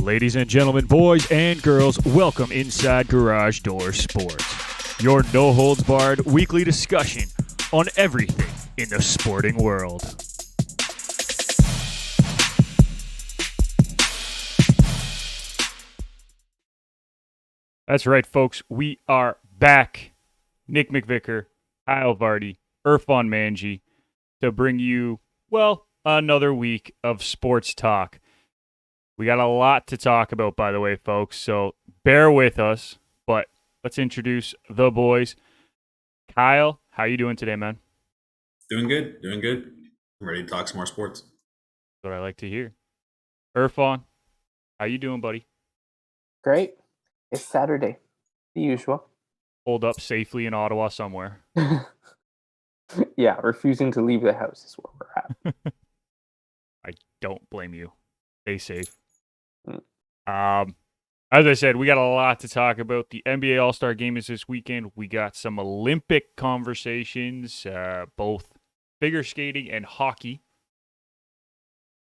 Ladies and gentlemen, boys and girls, welcome inside Garage Door Sports, your no-holds-barred weekly discussion on everything in the sporting world. That's right, folks. We are back. Nick McVicker, Kyle Vardy, Irfan Manji, to bring you, well, another week of sports talk. We got a lot to talk about, by the way, folks, so bear with us, but let's introduce the boys. Kyle, how you doing today, man? Doing good. I'm ready to talk some more sports. That's what I like to hear. Irfan, how you doing, buddy? Great. It's Saturday. The usual. Hold up safely in Ottawa somewhere. Yeah, refusing to leave the house is where we're at. I don't blame you. Stay safe. Mm. As I said, we got a lot to talk about. The NBA All-Star Game is this weekend. We got some Olympic conversations, both figure skating and hockey.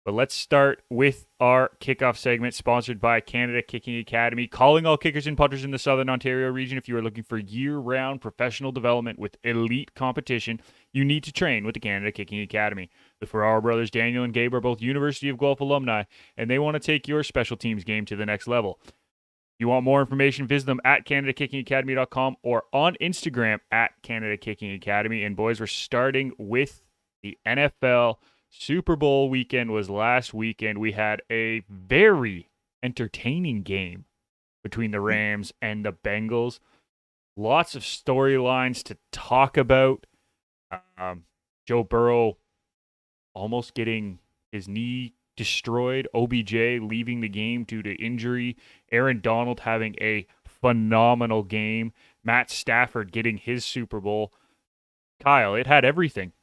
But let's start with our kickoff segment sponsored by Canada Kicking Academy. Calling all kickers and punters in the Southern Ontario region. If you are looking for year-round professional development with elite competition, you need to train with the Canada Kicking Academy. The Ferraro brothers, Daniel and Gabe, are both University of Guelph alumni, and they want to take your special teams game to the next level. If you want more information, visit them at CanadaKickingAcademy.com or on Instagram at Canada Kicking Academy. And boys, we're starting with the NFL. Super Bowl weekend was last weekend. We had a very entertaining game between the Rams and the Bengals. Lots of storylines to talk about. Joe Burrow almost getting his knee destroyed. OBJ leaving the game due to injury. Aaron Donald having a phenomenal game. Matt Stafford getting his Super Bowl. Kyle, it had everything.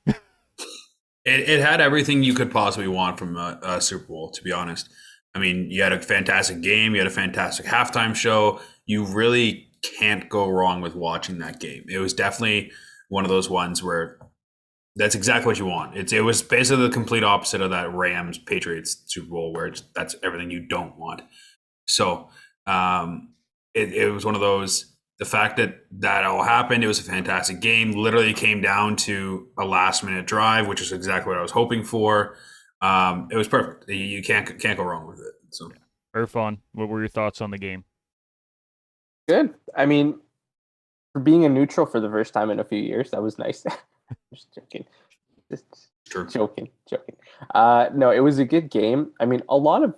It had everything you could possibly want from a Super Bowl, to be honest. I mean, you had a fantastic game. You had a fantastic halftime show. You really can't go wrong with watching that game. It was definitely one of those ones where that's exactly what you want. It was basically the complete opposite of that Rams-Patriots Super Bowl where that's everything you don't want. So it was one of those. The fact that all happened, it was a fantastic game. Literally came down to a last-minute drive, which is exactly what I was hoping for. It was perfect. You can't go wrong with it. So, Irfan, what were your thoughts on the game? Good. I mean, for being a neutral for the first time in a few years, that was nice. Just joking. Joking. No, it was a good game. I mean, a lot of,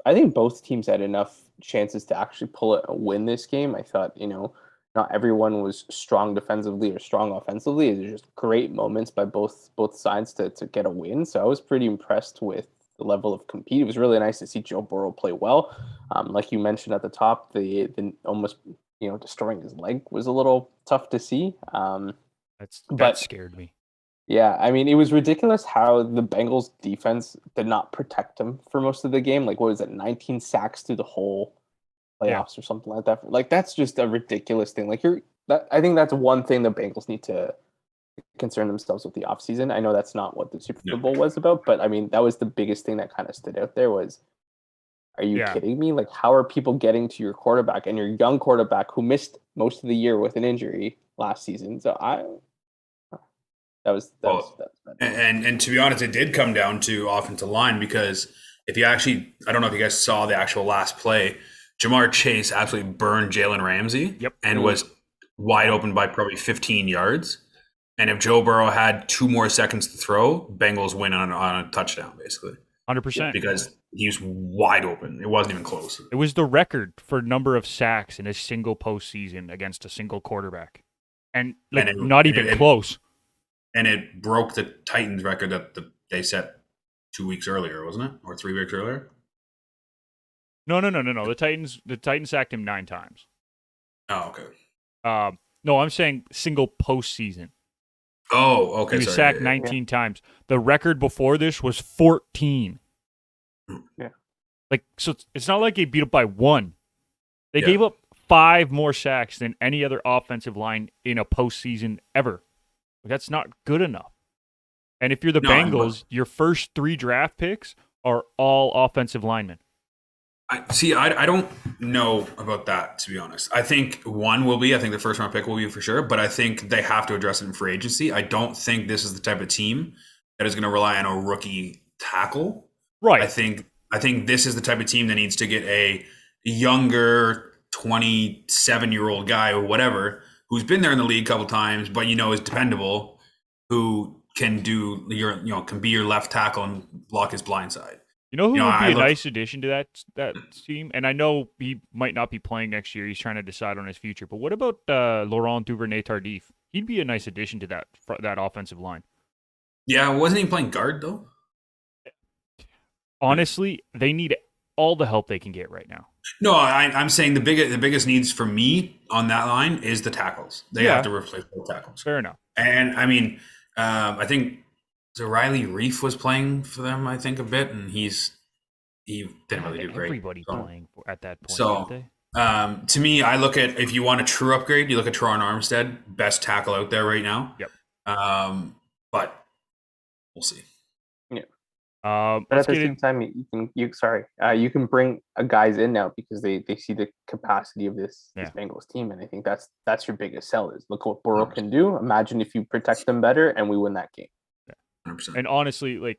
I think both teams had enough chances to actually pull it and win this game. I thought, not everyone was strong defensively or strong offensively. It was just great moments by both sides to get a win. So I was pretty impressed with the level of compete. It was really nice to see Joe Burrow play well. Like you mentioned at the top, the almost destroying his leg was a little tough to see. That scared me. Yeah, I mean, it was ridiculous how the Bengals defense did not protect him for most of the game. Like, what was it, 19 sacks through the whole playoffs or something like that? Like, that's just a ridiculous thing. Like, I think that's one thing the Bengals need to concern themselves with the offseason. I know that's not what the Super Bowl was about, but I mean, that was the biggest thing that kind of stood out there was, are you kidding me? Like, how are people getting to your quarterback and your young quarterback who missed most of the year with an injury last season? So That was and to be honest, it did come down to offensive line because if you actually, I don't know if you guys saw the actual last play, Jamar Chase absolutely burned Jalen Ramsey and was wide open by probably 15 yards. And if Joe Burrow had 2 more seconds to throw, Bengals win on a touchdown, basically. 100%. Because he was wide open. It wasn't even close. It was the record for number of sacks in a single postseason against a single quarterback. And not even close. And it broke the Titans record that they set 2 weeks earlier, wasn't it? Or 3 weeks earlier? No. The Titans sacked him 9 times. Oh, okay. No, I'm saying single postseason. Oh, okay. He was sacked 19 times. The record before this was 14. Yeah. So it's not like he beat up by 1. They gave up 5 more sacks than any other offensive line in a postseason ever. That's not good enough. And if you're the Bengals, your first 3 draft picks are all offensive linemen. I don't know about that, to be honest. I think I think the first round pick will be for sure, but I think they have to address it in free agency. I don't think this is the type of team that is going to rely on a rookie tackle. I Right. think I think this is the type of team that needs to get a younger 27-year-old guy or whatever who's been there in the league a couple times, but is dependable, who can can be your left tackle and block his blind side. You know who would I be a look. nice addition to that team? And I know he might not be playing next year. He's trying to decide on his future. But what about Laurent Duvernay-Tardif? He'd be a nice addition to that offensive line. Yeah, wasn't he playing guard though? Honestly, they need all the help they can get right now. No, I'm saying the biggest needs for me on that line is the tackles. They have to replace both tackles. Fair enough. And I mean, I think Riley Reef was playing for them. I think a bit, and he didn't really do great. Everybody playing at that point, so, didn't they? To me, I look at, if you want a true upgrade, you look at Teron Armstead, best tackle out there right now. Yep. But we'll see. But at the same time, you can bring guys in now because they see the capacity of this Bengals team, and I think that's your biggest sell is look what Burrow can do. Imagine if you protect them better and we win that game. Yeah. 100%. And honestly,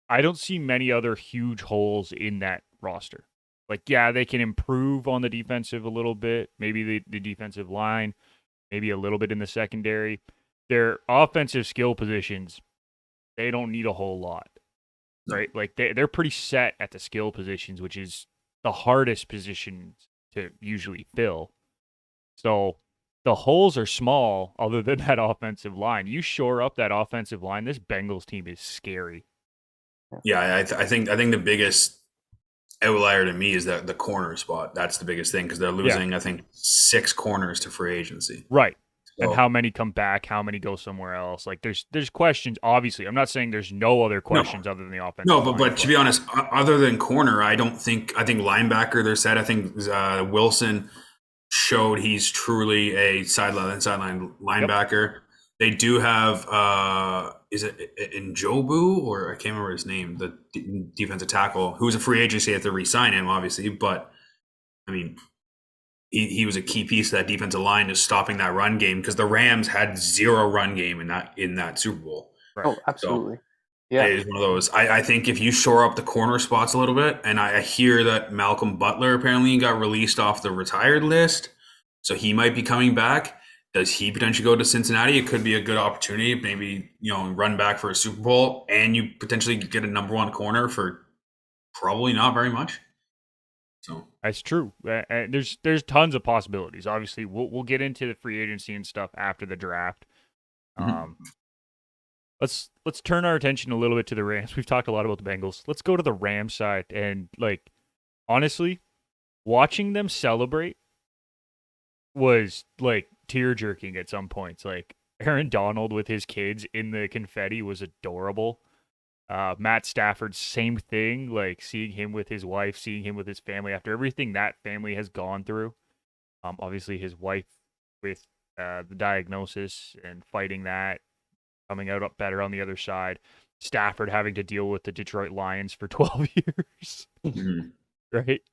I don't see many other huge holes in that roster. They can improve on the defensive a little bit, maybe the defensive line, maybe a little bit in the secondary. Their offensive skill positions, they don't need a whole lot. Right, they're pretty set at the skill positions, which is the hardest positions to usually fill. So the holes are small, other than that offensive line. You shore up that offensive line, this Bengals team is scary. Yeah, I think the biggest outlier to me is that the corner spot. That's the biggest thing because they're losing, I think, 6 corners to free agency. Right. And how many come back? How many go somewhere else? There's questions. Obviously, I'm not saying there's no other questions other than the offense. No, but to be honest, other than corner, I think linebacker. They're set. I think Wilson showed he's truly a sideline linebacker. Yep. They do have is it Njobu, or I can't remember his name, the defensive tackle, who's a free agent. So you have to re-sign him, obviously, but I mean, he was a key piece of that defensive line, just stopping that run game, because the Rams had 0 run game in that Super Bowl. Right. Oh, absolutely. So it is one of those. I think if you shore up the corner spots a little bit, and I hear that Malcolm Butler apparently got released off the retired list, so he might be coming back. Does he potentially go to Cincinnati? It could be a good opportunity, maybe run back for a Super Bowl, and you potentially get a number 1 corner for probably not very much. So that's true. There's tons of possibilities. Obviously, we'll get into the free agency and stuff after the draft. Let's turn our attention a little bit to the Rams. We've talked a lot about the Bengals. Let's go to the Rams side, and honestly, watching them celebrate was tear jerking at some points. Aaron Donald with his kids in the confetti was adorable. Matt Stafford, same thing, seeing him with his wife, seeing him with his family after everything that family has gone through. Obviously his wife with the diagnosis and fighting that, coming out up better on the other side. Stafford having to deal with the Detroit Lions for 12 years. Right?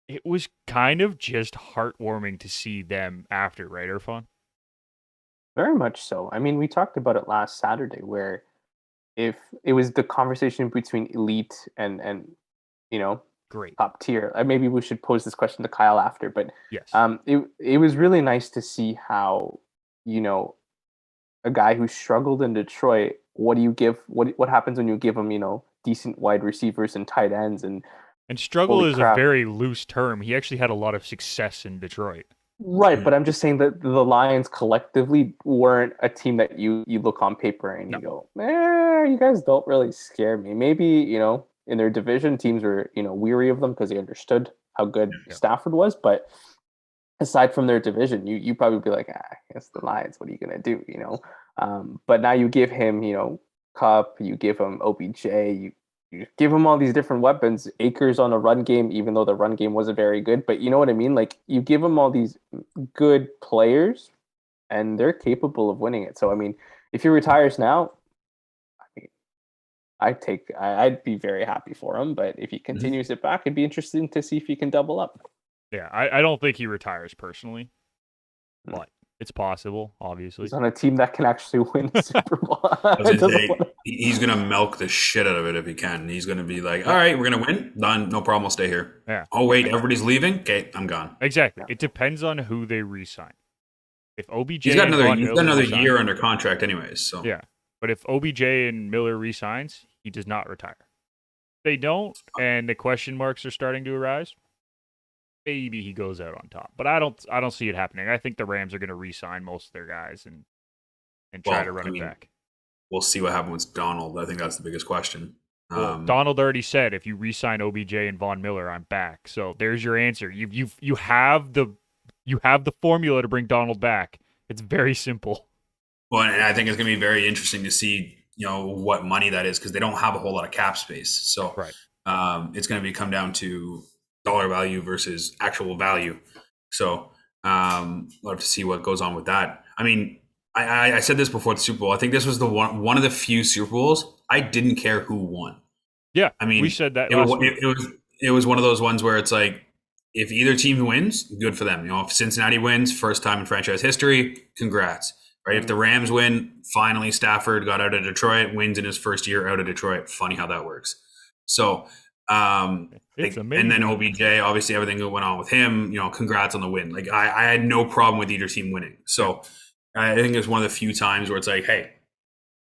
It was kind of just heartwarming to see them after, right, Irfan? Very much so. I mean, we talked about it last Saturday where if it was the conversation between elite and great top tier. Maybe we should pose this question to Kyle after, but yes, it was really nice to see how a guy who struggled in Detroit. What do you give? What happens when you give him decent wide receivers and tight ends and struggle is a very loose term. He actually had a lot of success in Detroit. Right, but I'm just saying that the Lions collectively weren't a team that you look on paper and you go, you guys don't really scare me. Maybe, in their division, teams were, weary of them because they understood how good Stafford was. But aside from their division, you probably be like, it's the Lions. What are you going to do, But now you give him, Cup, you give him OBJ, you give him all these different weapons, Akers on a run game, even though the run game wasn't very good. But you know what I mean? You give him all these good players and they're capable of winning it. So, I mean, if he retires now, I'd be very happy for him, but if he continues it back, it'd be interesting to see if he can double up. Yeah, I don't think he retires personally, but it's possible, obviously. He's on a team that can actually win the Super Bowl. He's going to milk the shit out of it if he can. He's going to be like, all right, we're going to win. Done. No problem. I'll stay here. Yeah. Oh, wait, everybody's leaving? Okay, I'm gone. Exactly. It depends on who they re-sign. If OBJ he's got another resign, year under contract anyways. So yeah. But if OBJ and Miller resigns, he does not retire. If they don't, and the question marks are starting to arise, maybe he goes out on top. But I don't see it happening. I think the Rams are going to re-sign most of their guys and try to run it back. We'll see what happens with Donald. I think that's the biggest question. Well, Donald already said if you re-sign OBJ and Von Miller, I'm back. So there's your answer. You have the formula to bring Donald back. It's very simple. Well, and I think it's going to be very interesting to see, what money that is because they don't have a whole lot of cap space. So right. It's going to come down to dollar value versus actual value. So we'll have to see what goes on with that. I mean, I said this before the Super Bowl. I think this was the one of the few Super Bowls I didn't care who won. Yeah, I mean, we said that it was one of those ones where it's like, if either team wins, good for them. If Cincinnati wins, first time in franchise history, congrats. Right? If the Rams win, finally Stafford got out of Detroit, wins in his first year out of Detroit. Funny how that works. So, it's amazing. And then OBJ, obviously everything that went on with him, congrats on the win. Like I had no problem with either team winning. So I think it's one of the few times where it's like, hey,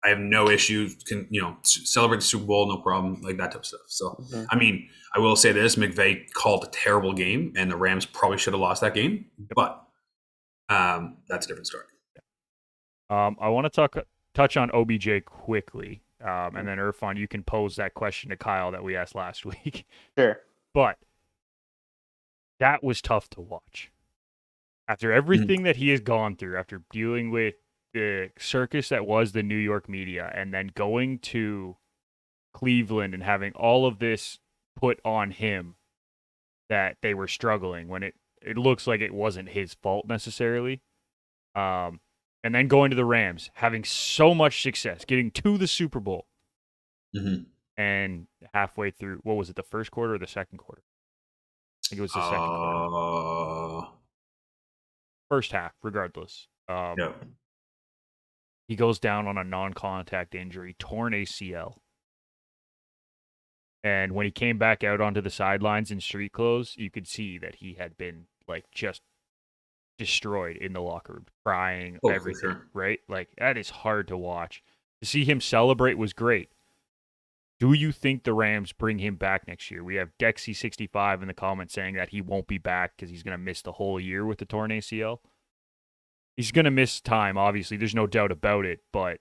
I have no issues. Can celebrate the Super Bowl, no problem, like that type of stuff. So, I mean, I will say this: McVay called a terrible game, and the Rams probably should have lost that game. But that's a different story. I want to touch on OBJ quickly, and then Irfan, you can pose that question to Kyle that we asked last week. Sure. But that was tough to watch. After everything that he has gone through, after dealing with the circus that was the New York media, and then going to Cleveland and having all of this put on him that they were struggling when it looks like it wasn't his fault necessarily. And then going to the Rams, having so much success, getting to the Super Bowl. And halfway through, what was it, the first quarter or the second quarter? I think it was the second quarter. First half, regardless. He goes down on a non-contact injury, torn ACL. And when he came back out onto the sidelines in street clothes, you could see that he had been just destroyed in the locker room, crying, everything, sure. Right? That is hard to watch. To see him celebrate was great. Do you think the Rams bring him back next year? We have Dexy65 in the comments saying that he won't be back because he's going to miss the whole year with the torn ACL. He's going to miss time, obviously. There's no doubt about it. But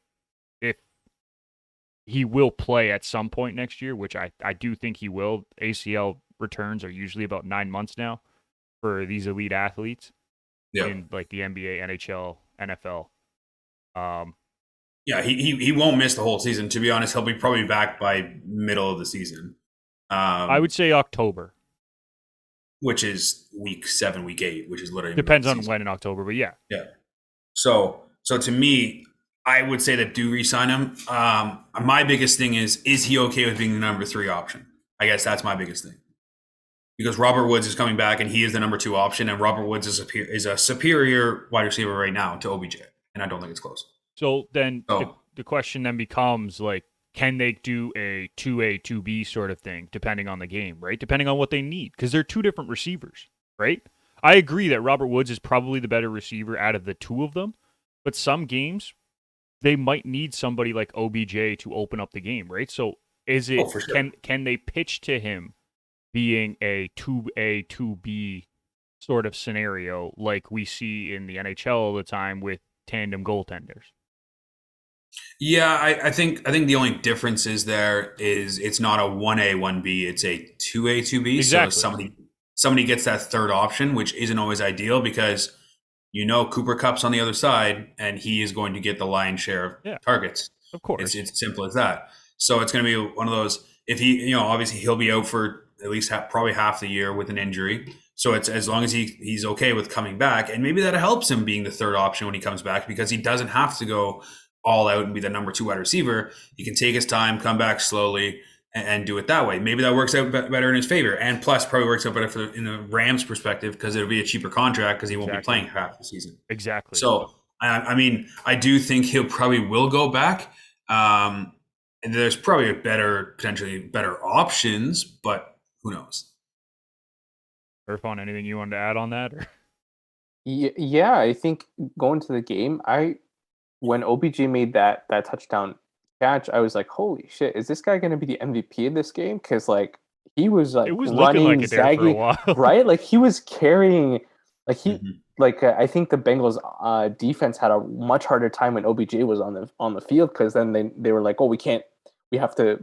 if he will play at some point next year, which I do think he will, ACL returns are usually about 9 months now for these elite athletes in the NBA, NHL, NFL. Yeah, he won't miss the whole season. To be honest, he'll be probably back by middle of the season. I would say October. Which is week 7, week 8, which is literally... Depends on when in October, but yeah. Yeah. So to me, I would say that do re-sign him. My biggest thing is he okay with being the number 3 option? I guess that's my biggest thing. Because Robert Woods is coming back and he is the number 2 option, and Robert Woods is a superior wide receiver right now to OBJ, and I don't think it's close. So then the question then becomes, can they do a 2A, 2B sort of thing, depending on the game, right? Depending on what they need, because they're 2 different receivers, right? I agree that Robert Woods is probably the better receiver out of the 2 of them, but some games, they might need somebody like OBJ to open up the game, right? So is it sure. Can they pitch to him being a 2A, 2B sort of scenario like we see in the NHL all the time with tandem goaltenders? Yeah, I think the only difference is it's not a 1A, 1B, it's a 2A, 2B. Exactly. So somebody gets that third option, which isn't always ideal because Cooper Kupp's on the other side and he is going to get the lion's share of targets. Of course. It's simple as that. So it's going to be one of those, if he, obviously he'll be out for at least probably half the year with an injury. So it's as long as he's okay with coming back, and maybe that helps him being the third option when he comes back because he doesn't have to go all out and be the number 2 wide receiver. He can take his time, come back slowly, and do it that way. Maybe that works out better in his favor. And plus, probably works out better in the Rams' perspective because it'll be a cheaper contract because he won't be playing half the season. Exactly. So, I mean, I do think he'll probably will go back. And there's probably potentially better options, but who knows? Irfan, anything you wanted to add on that? Or? Yeah, I think going to the game, when OBJ made that touchdown catch, I was like, holy shit, is this guy going to be the MVP of this game? Because like he was like it was running, looking like it there for a zagging, while. right? Like he was carrying, like he, Mhm. like I think the Bengals defense had a much harder time when OBJ was on the field because then they were like, oh, we have to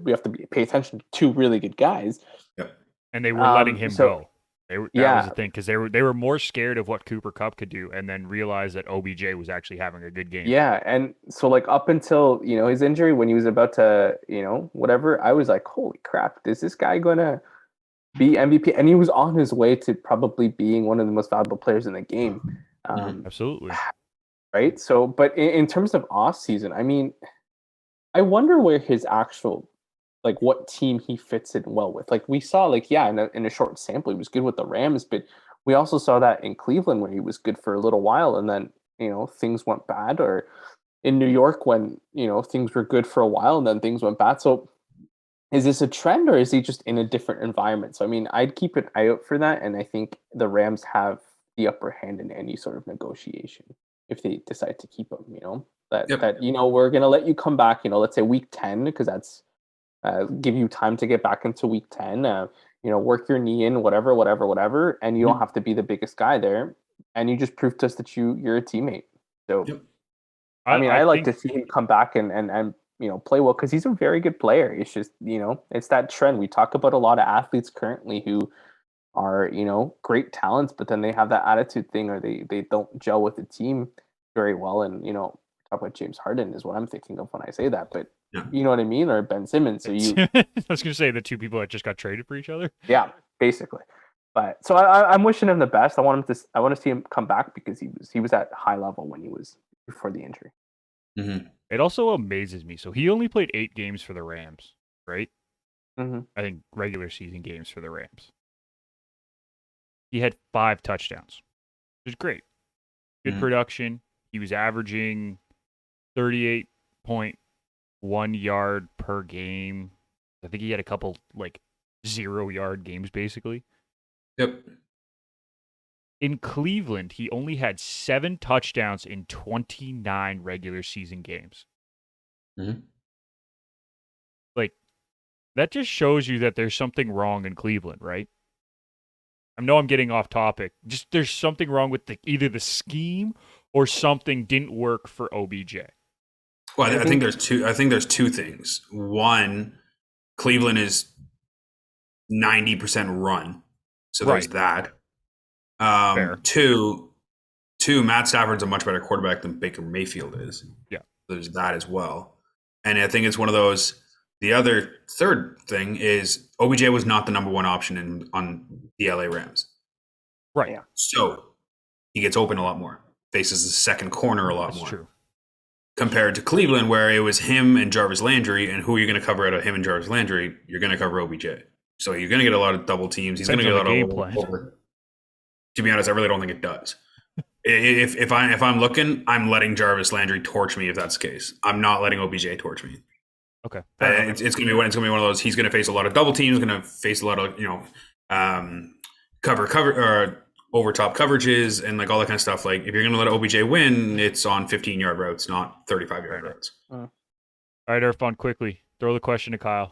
pay attention to 2 really good guys. Yep. And they were letting him go. That was Yeah. the thing because they were more scared of what Cooper Kupp could do, and then realized that OBJ was actually having a good game. Yeah, and so like up until his injury when he was about to whatever, I was like, holy crap, is this guy gonna be MVP? And he was on his way to probably being one of the most valuable players in the game. Absolutely. Right. So, but in terms of off season, I mean, I wonder where his actual like what team he fits in well with. Like we saw, like in a short sample, he was good with the Rams, but we also saw that in Cleveland where he was good for a little while, and then things went bad, or in New York when things were good for a while and then things went bad. So is this a trend or is he just in a different environment? So I mean, I'd keep an eye out for that, and I think the Rams have the upper hand in any sort of negotiation if they decide to keep him. That we're gonna let you come back. Let's say week 10 because that's give you time to get back into week 10. Work your knee in, whatever, and you don't have to be the biggest guy there, and you just prove to us that you're a teammate. So. Yep. I mean, I like to see him come back and play well because he's a very good player. It's just it's that trend we talk about. A lot of athletes currently who are great talents, but then they have that attitude thing, or they don't gel with the team very well. And talk about James Harden is what I'm thinking of when I say that. But you know what I mean, or Ben Simmons. So I was gonna say the 2 people that just got traded for each other. Yeah, basically. But so I'm wishing him the best. I want to see him come back because he was at high level when he was before the injury. Mm-hmm. It also amazes me. So he only played 8 games for the Rams, right? Mm-hmm. I think regular season games for the Rams. He had 5 touchdowns, which is great. Good production. He was averaging 38.1 yard per game. I think he had a couple 0-yard games basically. Yep. In Cleveland, he only had 7 touchdowns in 29 regular season games. Mm-hmm. That just shows you that there's something wrong in Cleveland, right? I know I'm getting off topic. Just there's something wrong with either the scheme or something didn't work for OBJ. Well, I think there's two. I think there's 2 things. One, Cleveland is 90% run, so there's that. Fair. Two, Matt Stafford's a much better quarterback than Baker Mayfield is. Yeah, there's that as well, and I think it's one of those. The other third thing is OBJ was not the number 1 option on the LA Rams. Right. Yeah. So he gets open a lot more, faces the second corner a lot more. True. Compared to Cleveland, where it was him and Jarvis Landry, and who are you going to cover out of him and Jarvis Landry? You're going to cover OBJ. So you're going to get a lot of double teams. He's going to get a lot of over. To be honest, I really don't think it does. If I'm looking, I'm letting Jarvis Landry torch me if that's the case. I'm not letting OBJ torch me. Okay. It's going to be one of those. He's going to face a lot of double teams. Going to face a lot of cover or over top coverages and all that kind of stuff. If you're going to let OBJ win, it's on 15-yard routes, not 35-yard routes. All right, Irfan, quickly throw the question to Kyle.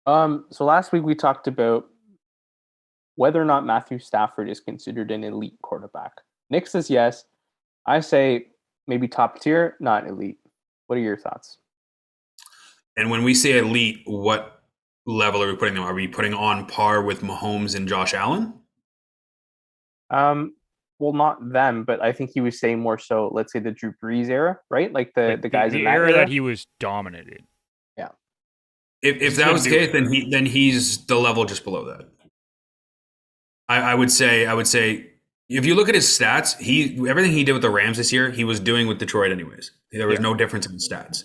So last week we talked about whether or not Matthew Stafford is considered an elite quarterback. Nick says yes. I say maybe top tier, not elite. What are your thoughts? And when we say elite, what level are we putting them? Are we putting on par with Mahomes and Josh Allen? Well, not them, but I think he was saying more so, let's say the Drew Brees era, right? The guys in that era that he was dominated. Yeah. If that was the case, then he's the level just below that. I would say, if you look at his stats, everything he did with the Rams this year, he was doing with Detroit anyways. There was no difference in stats.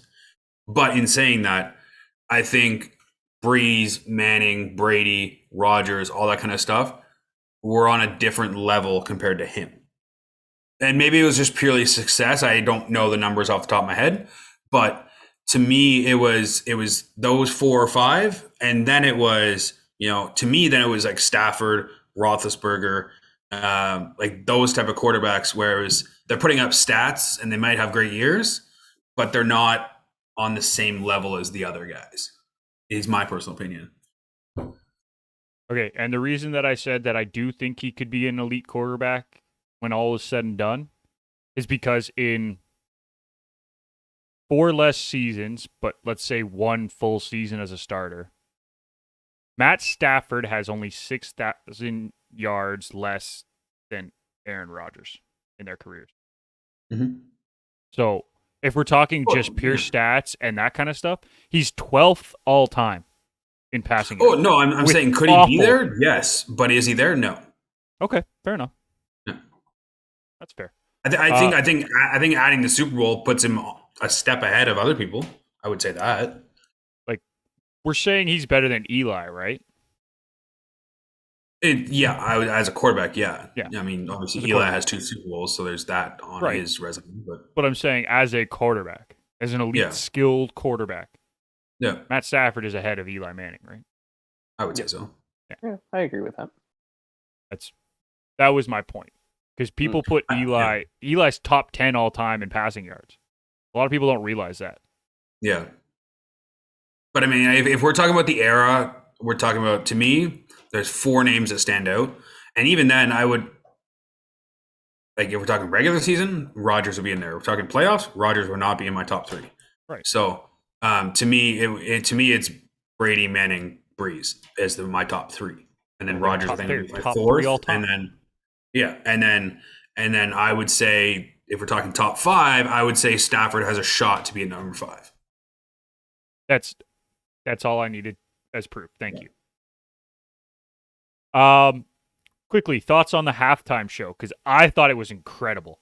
But in saying that, I think Breeze, Manning, Brady, Rodgers, all that kind of stuff were on a different level compared to him. And maybe it was just purely success. I don't know the numbers off the top of my head, but to me, it was those 4 or 5, and then it was, to me, then it was like Stafford, Roethlisberger, like those type of quarterbacks, where they're putting up stats and they might have great years, but they're not on the same level as the other guys. Is my personal opinion. Okay, and the reason that I said that I do think he could be an elite quarterback when all is said and done is because in 4 less seasons, but let's say 1 full season as a starter, Matt Stafford has only 6,000 yards less than Aaron Rodgers in their careers. Mm-hmm. So if we're talking just pure stats and that kind of stuff, he's 12th all time in passing. Oh, no, I'm saying could he be there? Yes. But is he there? No. Okay, fair enough. No. That's fair. I think adding the Super Bowl puts him a step ahead of other people. I would say that. Like, we're saying he's better than Eli, right? As a quarterback, yeah. Yeah. I mean, obviously Eli has 2 Super Bowls, so there's that on his resume. But I'm saying as a quarterback, as an elite skilled quarterback, Matt Stafford is ahead of Eli Manning, right? I would say so. Yeah, I agree with that. That was my point. Because people put Eli's top 10 all time in passing yards. A lot of people don't realize that. Yeah. But I mean, if we're talking about the era, we're talking about, to me, there's 4 names that stand out. And even then, I would, like, if we're talking regular season, Rodgers would be in there. If we're talking playoffs, Rodgers would not be in my top 3. Right. So to me, it's Brady, Manning, Breeze as my top 3. And then Rodgers, I think, would be my 4th. And then, and then I would say, if we're talking top 5, I would say Stafford has a shot to be at number 5. That's all I needed as proof. Thank you. Quickly, thoughts on the halftime show, because I thought it was incredible.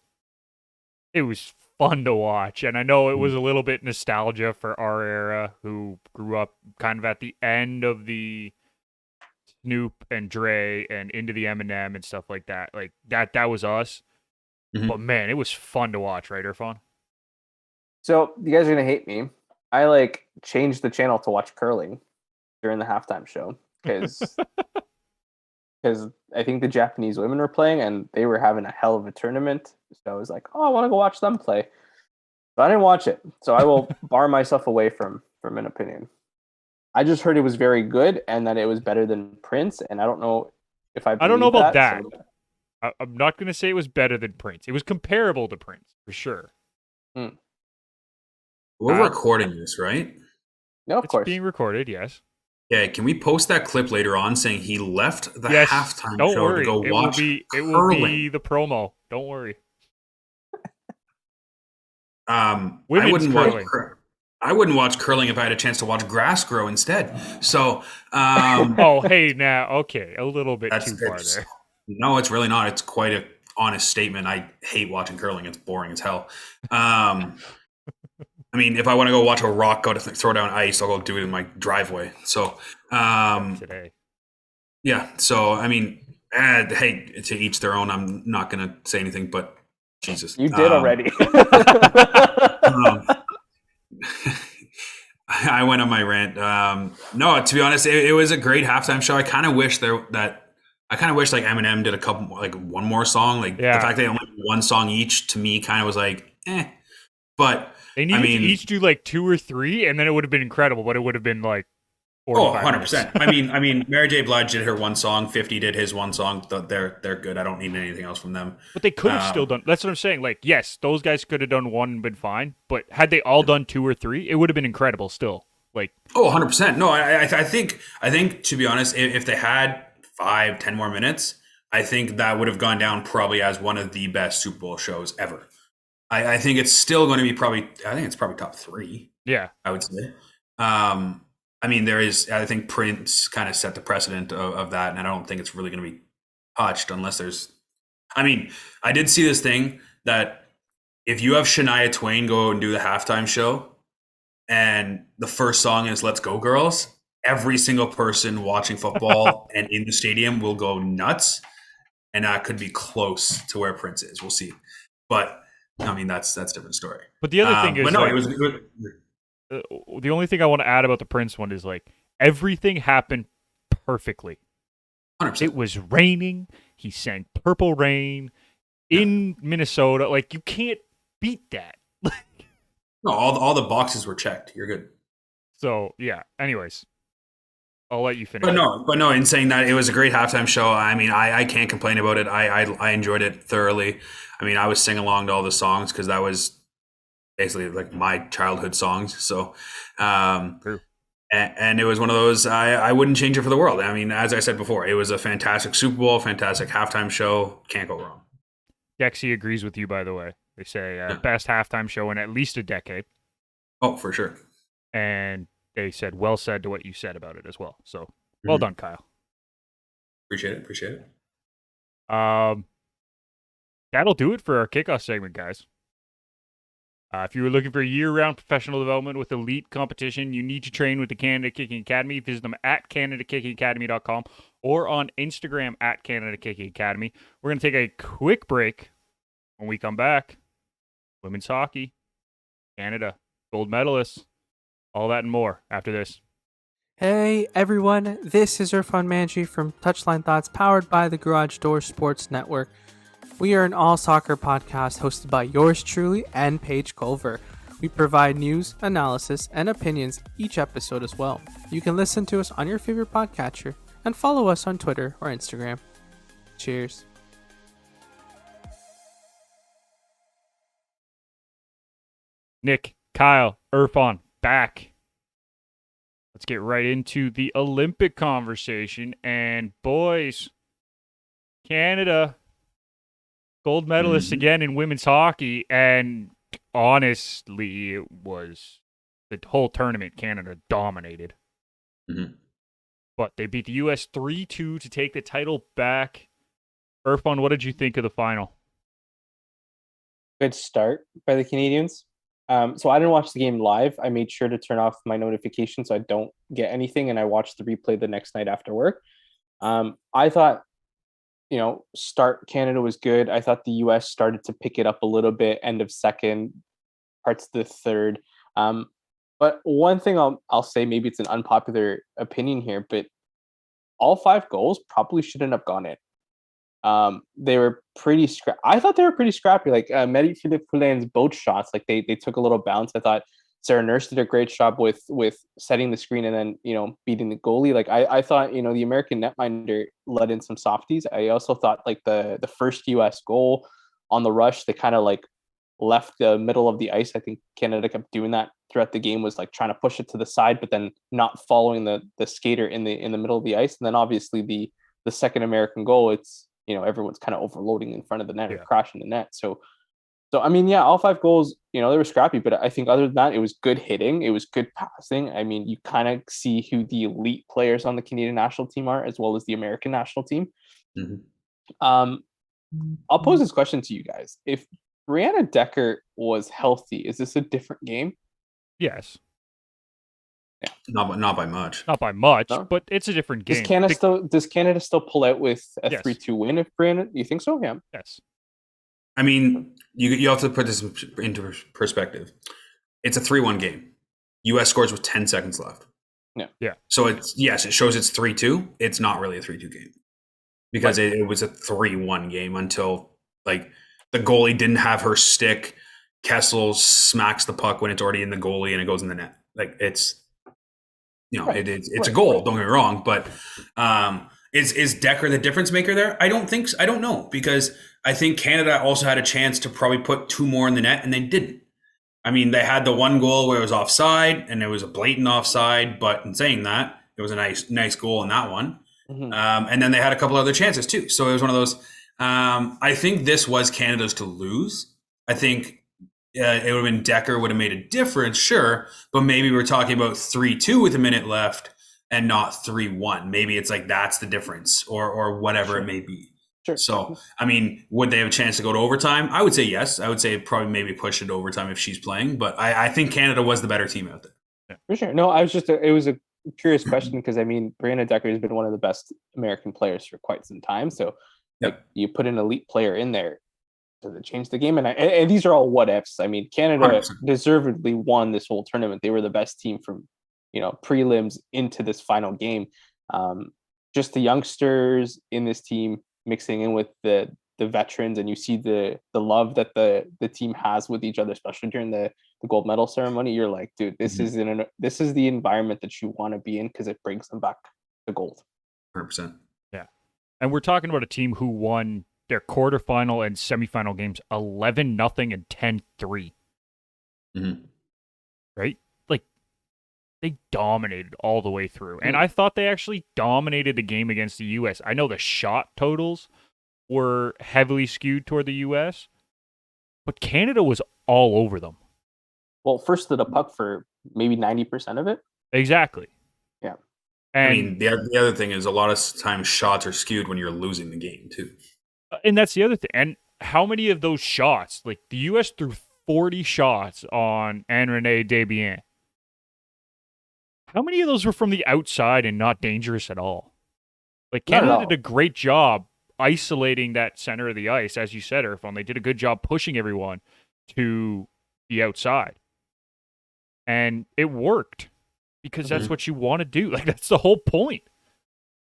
It was fun to watch, and I know it was a little bit nostalgia for our era, who grew up kind of at the end of the Snoop and Dre and into the Eminem and stuff like that. Like that was us. Mm-hmm. But man, it was fun to watch, right, Irfan? So you guys are gonna hate me. I changed the channel to watch curling during the halftime show because I think the Japanese women were playing and they were having a hell of a tournament. So I was like, oh, I want to go watch them play. But I didn't watch it, so I will bar myself away from an opinion. I just heard it was very good and that it was better than Prince, and I don't know if I don't know about that. So... I'm not going to say it was better than Prince. It was comparable to Prince, for sure. We're recording this, right? No, of course. It's being recorded, yes. Yeah, can we post that clip later on saying he left the halftime show to go watch curling? It will be the promo. Don't worry. I wouldn't watch curling if I had a chance to watch grass grow instead. So, oh, hey, now, okay, a little bit too far there. No, it's really not. It's quite an honest statement. I hate watching curling. It's boring as hell. I mean, if I want to go watch a rock go to throw down ice, I'll go do it in my driveway. So, today. Yeah. So, I mean, hey, to each their own. I'm not going to say anything, but Jesus. You did already. I went on my rant. No, to be honest, it was a great halftime show. I kind of wish like Eminem did a couple, like one more song. Like the fact they only did one song each, to me, kind of was like, eh. But they needed to each do like 2 or 3, and then it would have been incredible. But it would have been like 100%. I mean, Mary J. Blige did her one song. 50 did his one song. They're good. I don't need anything else from them. But they could have still done. That's what I'm saying. Like, yes, those guys could have done one and been fine. But had they all done 2 or 3, it would have been incredible. Still, like 100%. No, I think to be honest, if they had 5-10 more minutes, I think that would have gone down probably as one of the best Super Bowl shows ever. I think it's still going to be probably top 3. Yeah, I would say. I mean, I think Prince kind of set the precedent of that, and I don't think it's really going to be touched unless there's I mean, I did see this thing that if you have Shania Twain go and do the halftime show and the first song is Let's Go Girls, every single person watching football and in the stadium will go nuts. And that could be close to where Prince is. We'll see. But I mean, that's a different story. But the other thing is, but no, like, it was the only thing I want to add about the Prince one is, like, everything happened perfectly. 100%. It was raining. He sang Purple Rain in Minnesota. Like, you can't beat that. No, all the boxes were checked. You're good. So, yeah. Anyways, I'll let you finish. But no. In saying that, it was a great halftime show. I mean, I can't complain about it. I enjoyed it thoroughly. I mean, I was singing along to all the songs because that was basically like my childhood songs. So, True. And it was one of those I wouldn't change it for the world. I mean, as I said before, it was a fantastic Super Bowl, fantastic halftime show. Can't go wrong. Dexy agrees with you, by the way. They say best halftime show in at least a decade. Oh, for sure. And they said, well said to what you said about it as well. So, well done, Kyle. Appreciate it. That'll do it for our kickoff segment, guys. If you were looking for year-round professional development with elite competition, you need to train with the Canada Kicking Academy. Visit them at CanadaKickingAcademy.com or on Instagram at Canada Kicking Academy. We're going to take a quick break. When we come back, women's hockey, Canada, gold medalists, all that and more after this. Hey everyone, this is Irfan Manji from Touchline Thoughts, powered by the Garage Door Sports Network. We are an all-soccer podcast hosted by yours truly and Paige Culver. We provide news, analysis, and opinions each episode as well. You can listen to us on your favorite podcatcher and follow us on Twitter or Instagram. Cheers. Nick, Kyle, Irfan, back. Let's get right into the Olympic conversation. And boys, Canada, gold medalists again in women's hockey. And honestly, it was the whole tournament Canada dominated. But they beat the U.S. 3-2 to take the title back. Irfan, what did you think of the final? Good start by the Canadians. So I didn't watch the game live. I made sure to turn off my notifications so I don't get anything, and I watched the replay the next night after work. I thought, start Canada was good. I thought the U.S. started to pick it up a little bit, end of second, parts of the third. But one thing I'll say, maybe it's an unpopular opinion here, but all 5 goals probably shouldn't have gone in. They were pretty I thought they were pretty scrappy. Like Marie-Philippe Poulin's both shots, like they took a little bounce. I thought Sarah Nurse did a great job with setting the screen and then beating the goalie. Like I thought the American netminder let in some softies. I also thought like the first US goal on the rush, they kind of like left the middle of the ice. I think Canada kept doing that throughout the game, was like trying to push it to the side, but then not following the skater in the middle of the ice. And then obviously the second American goal, it's everyone's kind of overloading in front of the net or crashing the net. So I mean, yeah, all 5 goals, they were scrappy, but I think other than that, it was good hitting. It was good passing. I mean, you kind of see who the elite players on the Canadian national team are, as well as the American national team. I'll pose this question to you guys. If Brianna Decker was healthy, is this a different game? Yes. Yeah. Not by much. Not by much, No? but it's a different game. Does Canada still pull out with a 3-2 win if Brianna? You think so? Yeah. Yes. I mean, you have to put this into perspective. It's a 3-1 game. U.S. scores with 10 seconds left. Yeah. So it shows it's 3-2. It's not really a 3-2 game because it was a 3-1 game until like the goalie didn't have her stick. Kessel smacks the puck when it's already in the goalie and it goes in the net. Like it's a goal. Don't get me wrong, but is Decker the difference maker there? I don't think so. I don't know, because I think Canada also had a chance to probably put 2 more in the net and they didn't. I mean, they had the one goal where it was offside and it was a blatant offside, but in saying that, it was a nice goal in that one. And then they had a couple other chances too. So it was one of those. I think this was Canada's to lose. I think it would have been Decker would have made a difference, sure, but maybe we're talking about 3-2 with a minute left and not 3-1. Maybe it's like that's the difference, or whatever it may be. Sure. So, I mean, would they have a chance to go to overtime? I would say yes. I would say probably maybe push it to overtime if she's playing. But I think Canada was the better team out there. For sure. No, I was just it was a curious question because I mean, Brianna Decker has been one of the best American players for quite some time. So, like, you put an elite player in there, does it change the game? And these are all what ifs. I mean, Canada 100%. deservedly won this whole tournament. They were the best team from prelims into this final game. Just the youngsters in this team mixing in with the veterans, and you see the love that the team has with each other, especially during the gold medal ceremony. You're like, dude, this is the environment that you want to be in because it brings them back to gold. 100%. Yeah, and we're talking about a team who won their quarterfinal and semifinal games 11-0 and 10-3. Right? Like, they dominated all the way through. And I thought they actually dominated the game against the U.S. I know the shot totals were heavily skewed toward the U.S., but Canada was all over them. Well, first to the puck for maybe 90% of it. Exactly. Yeah. And, I mean, the other thing is a lot of times shots are skewed when you're losing the game, too. And that's the other thing. And how many of those shots, like the U.S. threw 40 shots on Anne-Renee Desbiens. How many of those were from the outside and not dangerous at all? Like, Canada did a great job isolating that center of the ice, as you said, Irfan. They did a good job pushing everyone to the outside. And it worked because that's what you want to do. Like, that's the whole point.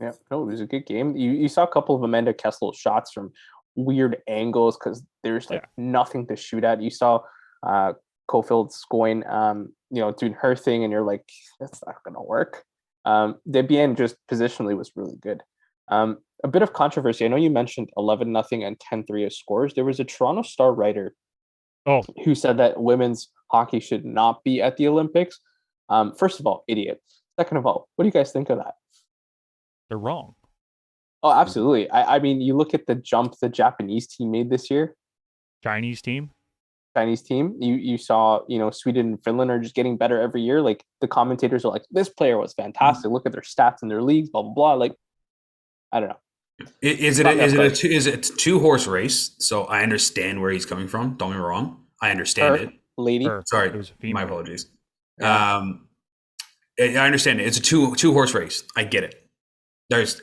Yeah, no, it was a good game. You saw a couple of Amanda Kessel shots from weird angles because there's nothing to shoot at. You saw Cofield Scoyne, doing her thing, and you're like, that's not going to work. Desbiens just positionally was really good. A bit of controversy. I know you mentioned 11-0 and 10-3 as scores. There was a Toronto Star writer who said that women's hockey should not be at the Olympics. First of all, idiot. Second of all, what do you guys think of that? They're wrong. Oh, absolutely. I mean, you look at the jump the Japanese team made this year. Chinese team. You saw, Sweden and Finland are just getting better every year. Like, the commentators are like, this player was fantastic. Look at their stats in their leagues, blah, blah, blah. Like, I don't know. Is it a two-horse race? So I understand where he's coming from. Don't get me wrong. I understand it. Lady. Sorry, my apologies. Yeah. I understand it. It's a two-horse race. I get it.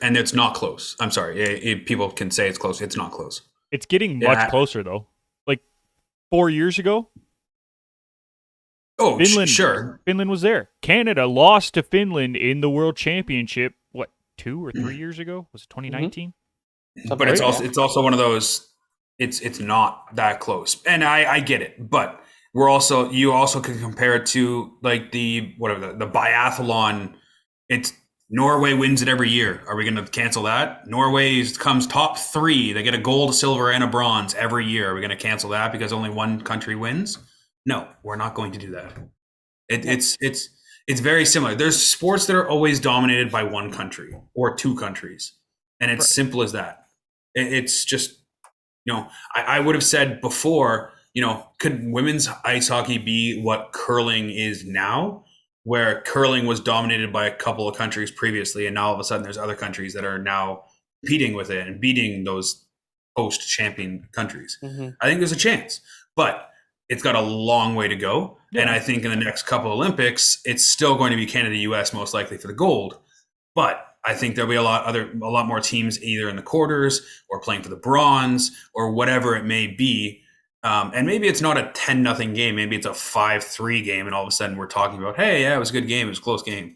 And it's not close. I'm sorry. People can say it's close. It's not close. It's getting much closer, though. Like 4 years ago. Oh, sure. Finland was there. Canada lost to Finland in the World Championship. What, 2 or 3 years ago? Was it 2019? But it's also one of those. It's not that close, and I get it. But you also can compare it to like the biathlon. It's Norway wins it every year. Are we going to cancel that? Norway comes top 3. They get a gold, a silver, and a bronze every year. Are we going to cancel that because only one country wins? No, we're not going to do that. It's very similar. There's sports that are always dominated by one country or two countries, and it's simple as that. It's just, I would have said before, could women's ice hockey be what curling is now? Where curling was dominated by a couple of countries previously, and now all of a sudden there's other countries that are now competing with it and beating those post-champion countries. I think there's a chance, but it's got a long way to go. Yeah. And I think in the next couple Olympics, it's still going to be Canada-US most likely for the gold. But I think there'll be a lot more teams either in the quarters or playing for the bronze or whatever it may be. And maybe it's not a 10-0 game. Maybe it's a 5-3 game. And all of a sudden we're talking about, hey, yeah, it was a good game. It was a close game.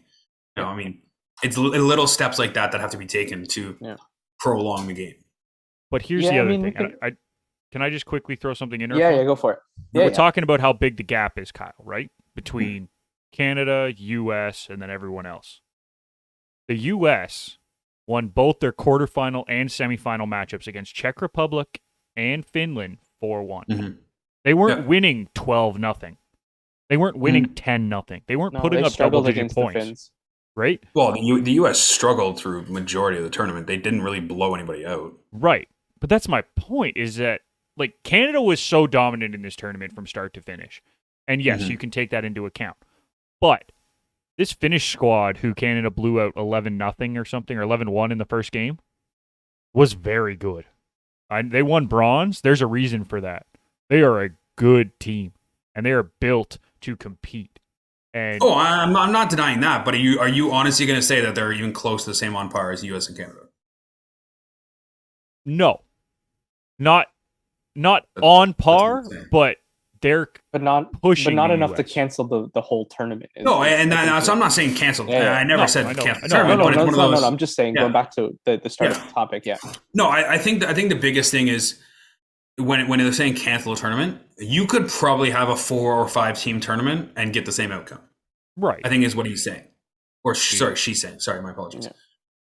I mean, it's little steps like that have to be taken to prolong the game. But here's the other thing. Can I just quickly throw something in there? Yeah, go for it. We're talking about how big the gap is, Kyle, right? Between Canada, U.S., and then everyone else. The U.S. won both their quarterfinal and semifinal matchups against Czech Republic and Finland 4-1. They weren't winning 12-0. They weren't winning 10-0. They weren't putting up double-digit points. Right? Well, the U.S. struggled through the majority of the tournament. They didn't really blow anybody out. Right. But that's my point, is that like Canada was so dominant in this tournament from start to finish. And yes, you can take that into account. But this Finnish squad, who Canada blew out 11-0 or something, or 11-1 in the first game, was very good. They won bronze. There's a reason for that. They are a good team, and they are built to compete. And I'm not denying that, but are you honestly going to say that they're even close to the same on par as U.S. and Canada? no, not on par, but they're pushing. But not the enough US. to cancel the whole tournament. So I'm not saying cancel. Yeah. I never said cancel the tournament. No, but it's one of those, I'm just saying, going back to the start of the topic. Yeah. No, I think the biggest thing is when they're saying cancel a tournament, you could probably have a 4 or 5 team tournament and get the same outcome. Right. I think is what he's saying. Or she's saying. Sorry, my apologies.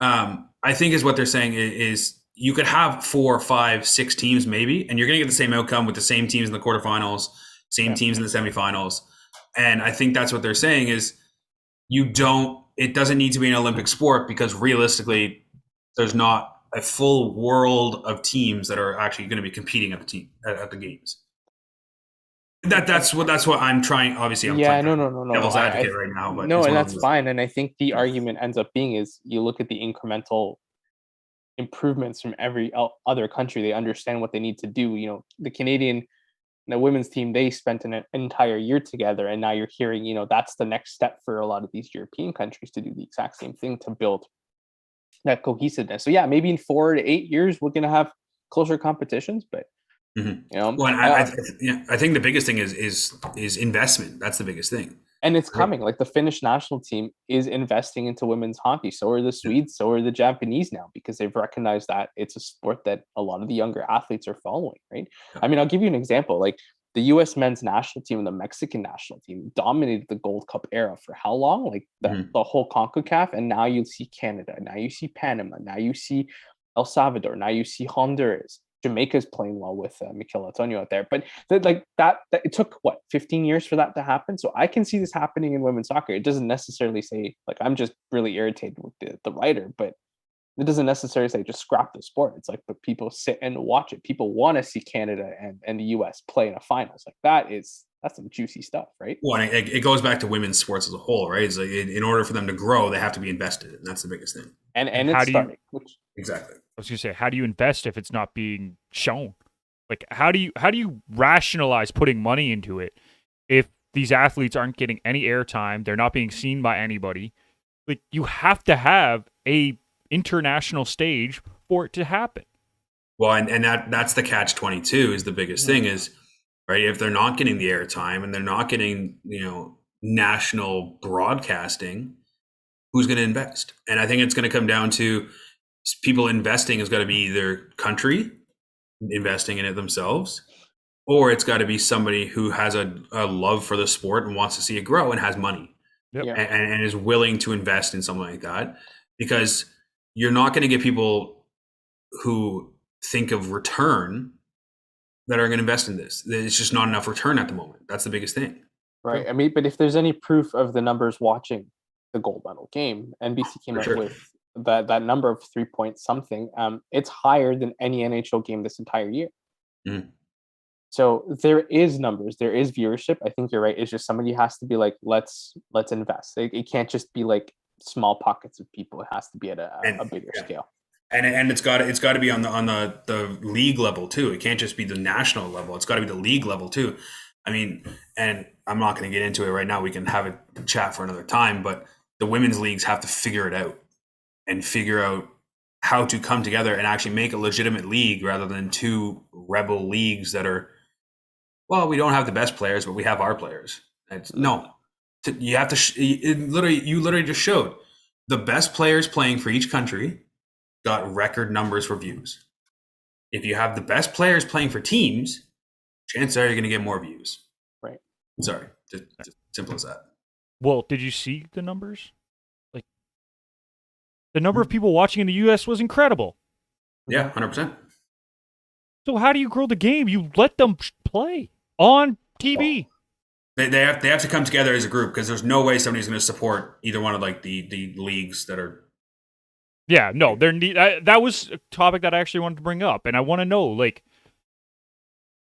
Yeah. I think is what they're saying is you could have 4, 5, 6 teams maybe, and you're going to get the same outcome with the same teams in the quarterfinals, same teams in the semifinals. And I think that's what they're saying is it doesn't need to be an Olympic sport because realistically, there's not a full world of teams that are actually going to be competing at the games. That's what I'm trying. Obviously, I'm playing devil's advocate right now, but no, and that's fine. And I think the argument ends up being is you look at the incremental improvements from every other country. They understand what they need to do. You know, the women's team, they spent an entire year together, and now you're hearing, that's the next step for a lot of these European countries to do the exact same thing to build that cohesiveness. So yeah, maybe in 4 to 8 years we're going to have closer competitions, but well, I think the biggest thing is investment. That's the biggest thing, and it's coming. Like the Finnish national team is investing into women's hockey. So are the Swedes. So are the Japanese now, because they've recognized that it's a sport that a lot of the younger athletes are following. Right. I mean, I'll give you an example. Like the U.S. men's national team and the Mexican national team dominated the Gold Cup era for how long? Like the whole CONCACAF, and now you see Canada. Now you see Panama. Now you see El Salvador. Now you see Honduras. Jamaica's playing well with Mikel Antonio out there, but that it took 15 years for that to happen. So I can see this happening in women's soccer. It doesn't necessarily say, like, I'm just really irritated with the writer, but it doesn't necessarily say just scrap the sport. It's like, but people sit and watch it. People want to see Canada and the US play in a finals. Like that's some juicy stuff, right? Well, it goes back to women's sports as a whole, right? It's like in order for them to grow, they have to be invested, and that's the biggest thing. And it's starting. Exactly. I was gonna say, how do you invest if it's not being shown? Like, how do you rationalize putting money into it if these athletes aren't getting any airtime? They're not being seen by anybody. Like, you have to have a international stage for it to happen. Well, and that's the catch-22 is the biggest thing is, right? If they're not getting the airtime and they're not getting, national broadcasting, who's going to invest? And I think it's going to come down to people investing has got to be either country investing in it themselves, or it's got to be somebody who has a love for the sport and wants to see it grow and has money and is willing to invest in something like that, because you're not going to get people who think of return that are going to invest in this. It's just not enough return at the moment. That's the biggest thing. Right. I mean, but if there's any proof of the numbers watching the gold medal game, NBC came up with that number of 3 point something. It's higher than any NHL game this entire year. So there is numbers, there is viewership. I think you're right. It's just somebody has to be like, let's invest. It can't just be like small pockets of people. It has to be at a bigger scale. And it's got to be on the league level too. It can't just be the national level. It's got to be the league level too. I mean, and I'm not going to get into it right now. We can have a chat for another time. But the women's leagues have to figure it out and figure out how to come together and actually make a legitimate league rather than two rebel leagues that are, well, we don't have the best players, but we have our players. You have to. You literally just showed the best players playing for each country got record numbers for views. If you have the best players playing for teams, chances are you're going to get more views. Right. Sorry, just simple as that. Well, did you see the numbers? Like, the number of people watching in the U.S. was incredible. Yeah, 100%. So how do you grow the game? You let them play on TV. Well, they have to come together as a group, because there's no way somebody's going to support either one of like the leagues that are. Yeah, no, that was a topic that I actually wanted to bring up, and I want to know, like,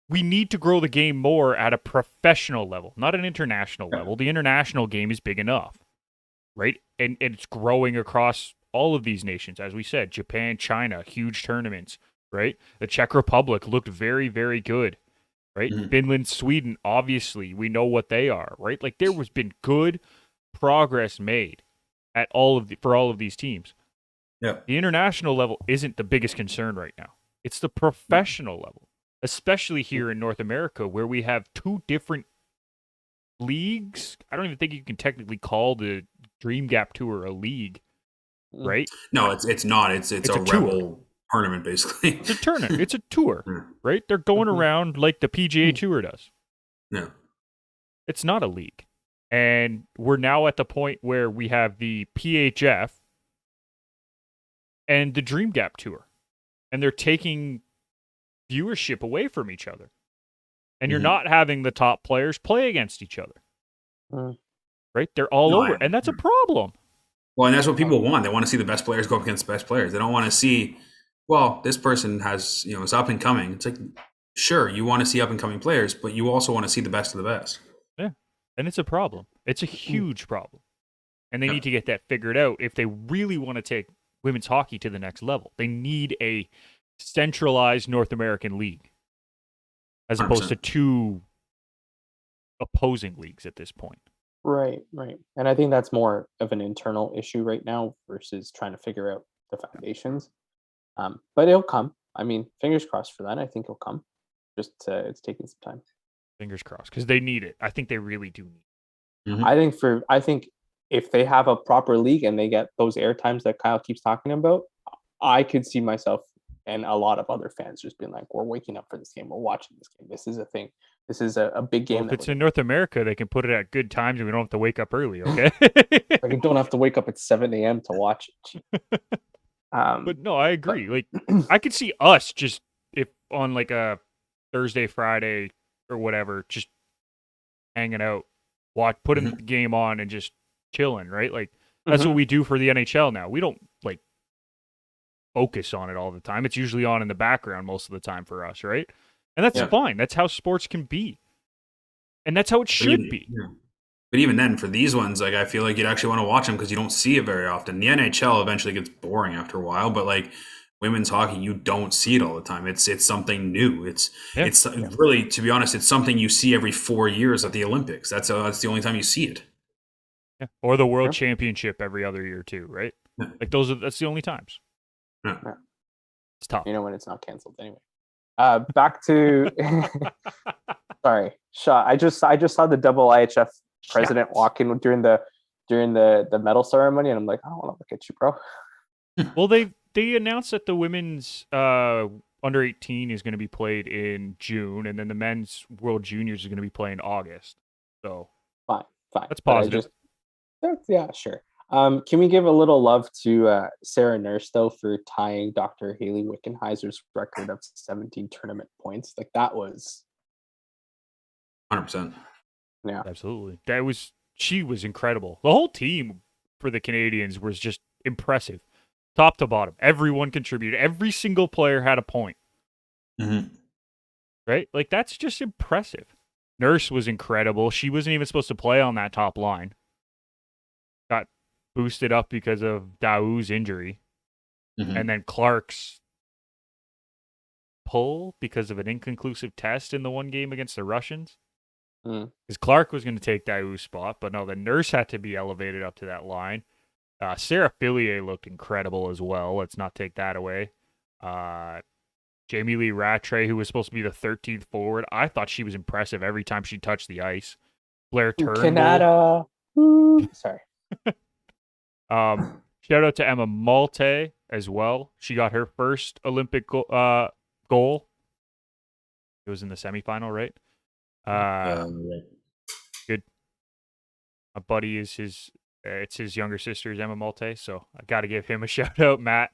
we need to grow the game more at a professional level, not an international level. The international game is big enough, right? And it's growing across all of these nations, as we said, Japan, China, huge tournaments. right? The Czech Republic looked very, very good, right? Mhm. Finland, Sweden, obviously, we know what they are, right? Like there was been good progress made at for all of these teams. Yeah. The international level isn't the biggest concern right now. It's the professional level, especially here in North America, where we have two different leagues. I don't even think you can technically call the Dream Gap Tour a league, right? No, it's not. It's It's a a tour. rebel tournament basically. It's a tournament. It's a tour, Yeah. right? They're going around like the PGA Tour does. Yeah. It's not a league. And we're now at the point where we have the PHF and the Dream Gap Tour. And they're taking viewership away from each other. And you're Mhm. not having the top players play against each other. Right? They're all No, over. And that's a problem. Well, and that's what people want. They want to see the best players go up against the best players. They don't want to see, well, this person has, is up and coming. It's like, sure, you want to see up and coming players, but you also want to see the best of the best. Yeah. And it's a problem. It's a huge problem. And they Yep. need to get that figured out if they really want to take women's hockey to the next level. They need a centralized North American league as opposed to 100%. two opposing leagues at this point. Right. And I think that's more of an internal issue right now versus trying to figure out the foundations. But it'll come. I mean, fingers crossed for that. I think it'll come. Just it's taking some time. Fingers crossed, because they need it. I think they really do need it. Mhm. I think if they have a proper league and they get those air times that Kyle keeps talking about, I could see myself and a lot of other fans just being like, "We're waking up for this game. We're watching this game. This is a thing. This is a big game." Well, if it's in North America, they can put it at good times and we don't have to wake up early, okay? Like, you don't have to wake up at 7 a.m. to watch it. But no, I agree. Like, I could see us just, if on like a Thursday, Friday, or whatever, just hanging out, putting the game on and just chilling, right? Like, that's what we do for the NHL now. We don't like focus on it all the time. It's usually on in the background most of the time for us, right? And that's fine. That's how sports can be. And that's how it should be. Yeah. But even then, for these ones, like I feel like you'd actually want to watch them because you don't see it very often. The NHL eventually gets boring after a while, but like women's hockey, you don't see it all the time. It's something new. It's really, to be honest, it's something you see every 4 years at the Olympics. That's the only time you see it. Yeah. Or the World Championship every other year too, right? Yeah. Like that's the only times. Yeah. It's tough. You know when it's not canceled anyway. Back to sorry, Shaw. I just saw the double IHF president walking during the medal ceremony, and I'm like, I don't want to look at you, bro. Well, they announced that the women's under 18 is going to be played in June, and then the men's World Juniors is going to be played in August. So Fine. That's positive. Yeah, sure. Can we give a little love to Sarah Nurse though for tying Dr. Haley Wickenheiser's record of 17 tournament points? Like that was 100%. Yeah. Absolutely. She was incredible. The whole team for the Canadians was just impressive. Top to bottom. Everyone contributed. Every single player had a point. Mm-hmm. Right? Like, that's just impressive. Nurse was incredible. She wasn't even supposed to play on that top line. Got boosted up because of Daou's injury. Mm-hmm. And then Clark's pull because of an inconclusive test in the one game against the Russians. Because Clark was going to take Daou's spot, but no, the Nurse had to be elevated up to that line. Sarah Fillier looked incredible as well. Let's not take that away. Jamie Lee Rattray, who was supposed to be the 13th forward, I thought she was impressive every time she touched the ice. Blair Turnbull. Sorry. Shout out to Emma Malte as well. She got her first Olympic goal. It was in the semifinal, right? Good. My buddy is it's his younger sister's Emma Malte, so I got to give him a shout out, Matt.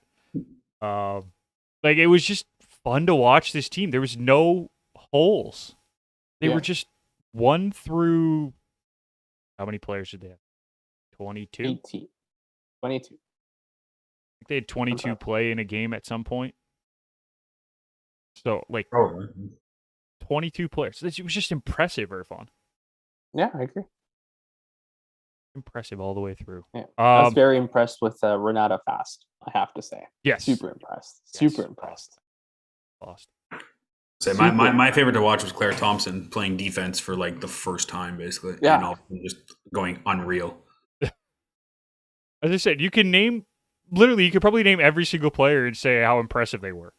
Like, it was just fun to watch this team. There was no holes. They were just 1 through. How many players did they have? 22? 18. 22. I think they had 22 play in a game at some point. So, like, 22 players. It was just impressive, Irfan. Yeah, I agree. Impressive all the way through. Yeah. I was very impressed with Renata Fast, I have to say. Yes. Super impressed. Yes. Super impressed. lost. So my favorite to watch was Claire Thompson playing defense for like the first time, basically. Yeah. And all just going unreal. As I said, you could probably name every single player and say how impressive they were.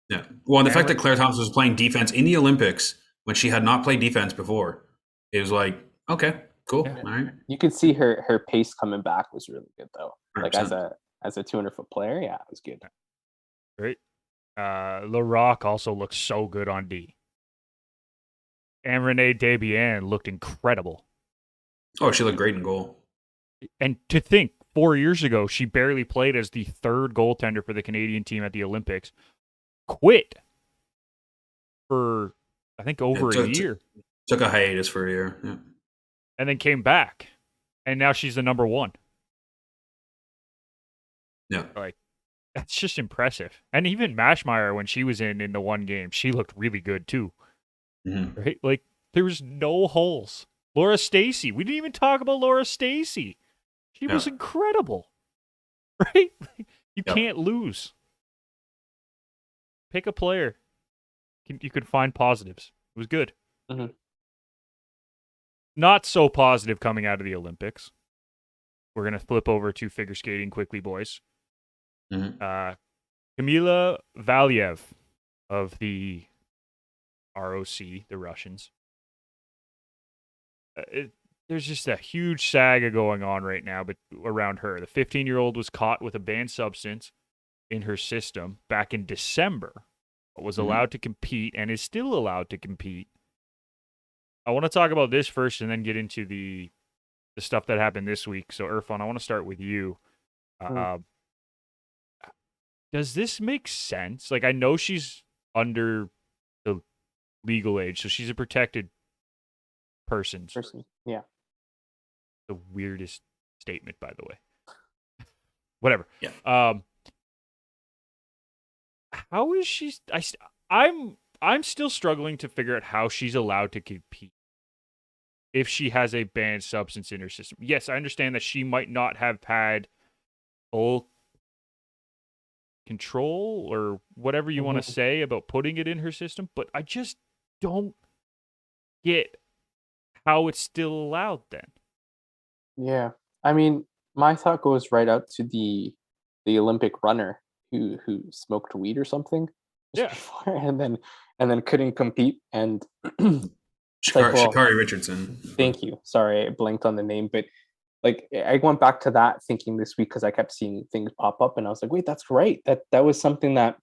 Yeah. Well, and the fact that Claire Thompson was playing defense in the Olympics when she had not played defense before, it was like, okay, cool. Yeah. All right. You could see her pace coming back was really good though. 100%. Like as a 200-foot player, yeah, it was good. Right. Le Rock also looks so good on D. And Renee Debian looked incredible. Oh, she looked great in goal. And to think, 4 years ago, she barely played as the third goaltender for the Canadian team at the Olympics. Quit for, I think, over a year. Took a hiatus for a year. Yeah. And then came back. And now she's the number one. Yeah. Like, that's just impressive. And even Mashmeyer, when she was in the one game, she looked really good too. Mm-hmm. Right? Like, there was no holes. Laura Stacey. We didn't even talk about Laura Stacey. She was incredible. Right? You can't lose. Pick a player. You could find positives. It was good. Mm-hmm. Not so positive coming out of the Olympics. We're going to flip over to figure skating quickly, boys. Mm-hmm. Kamila Valiev of the ROC, the Russians. There's just a huge saga going on right now around her. The 15-year-old was caught with a banned substance in her system back in December, but was allowed to compete and is still allowed to compete. I want to talk about this first and then get into the stuff that happened this week. So, Irfan, I want to start with you. Does this make sense? Like, I know she's under the legal age, so she's a protected person. Yeah. The weirdest statement, by the way. Whatever. Yeah. How is she? I'm still struggling to figure out how she's allowed to compete if she has a banned substance in her system. Yes, I understand that she might not have had full control or whatever you want to say about putting it in her system, but I just don't get how it's still allowed then. Yeah. I mean, my thought goes right out to the Olympic runner who smoked weed or something just before and then couldn't compete and Sha'Carri Richardson. Thank you. Sorry, I blanked on the name, but like I went back to that thinking this week because I kept seeing things pop up and I was like, wait, that's right. That was something that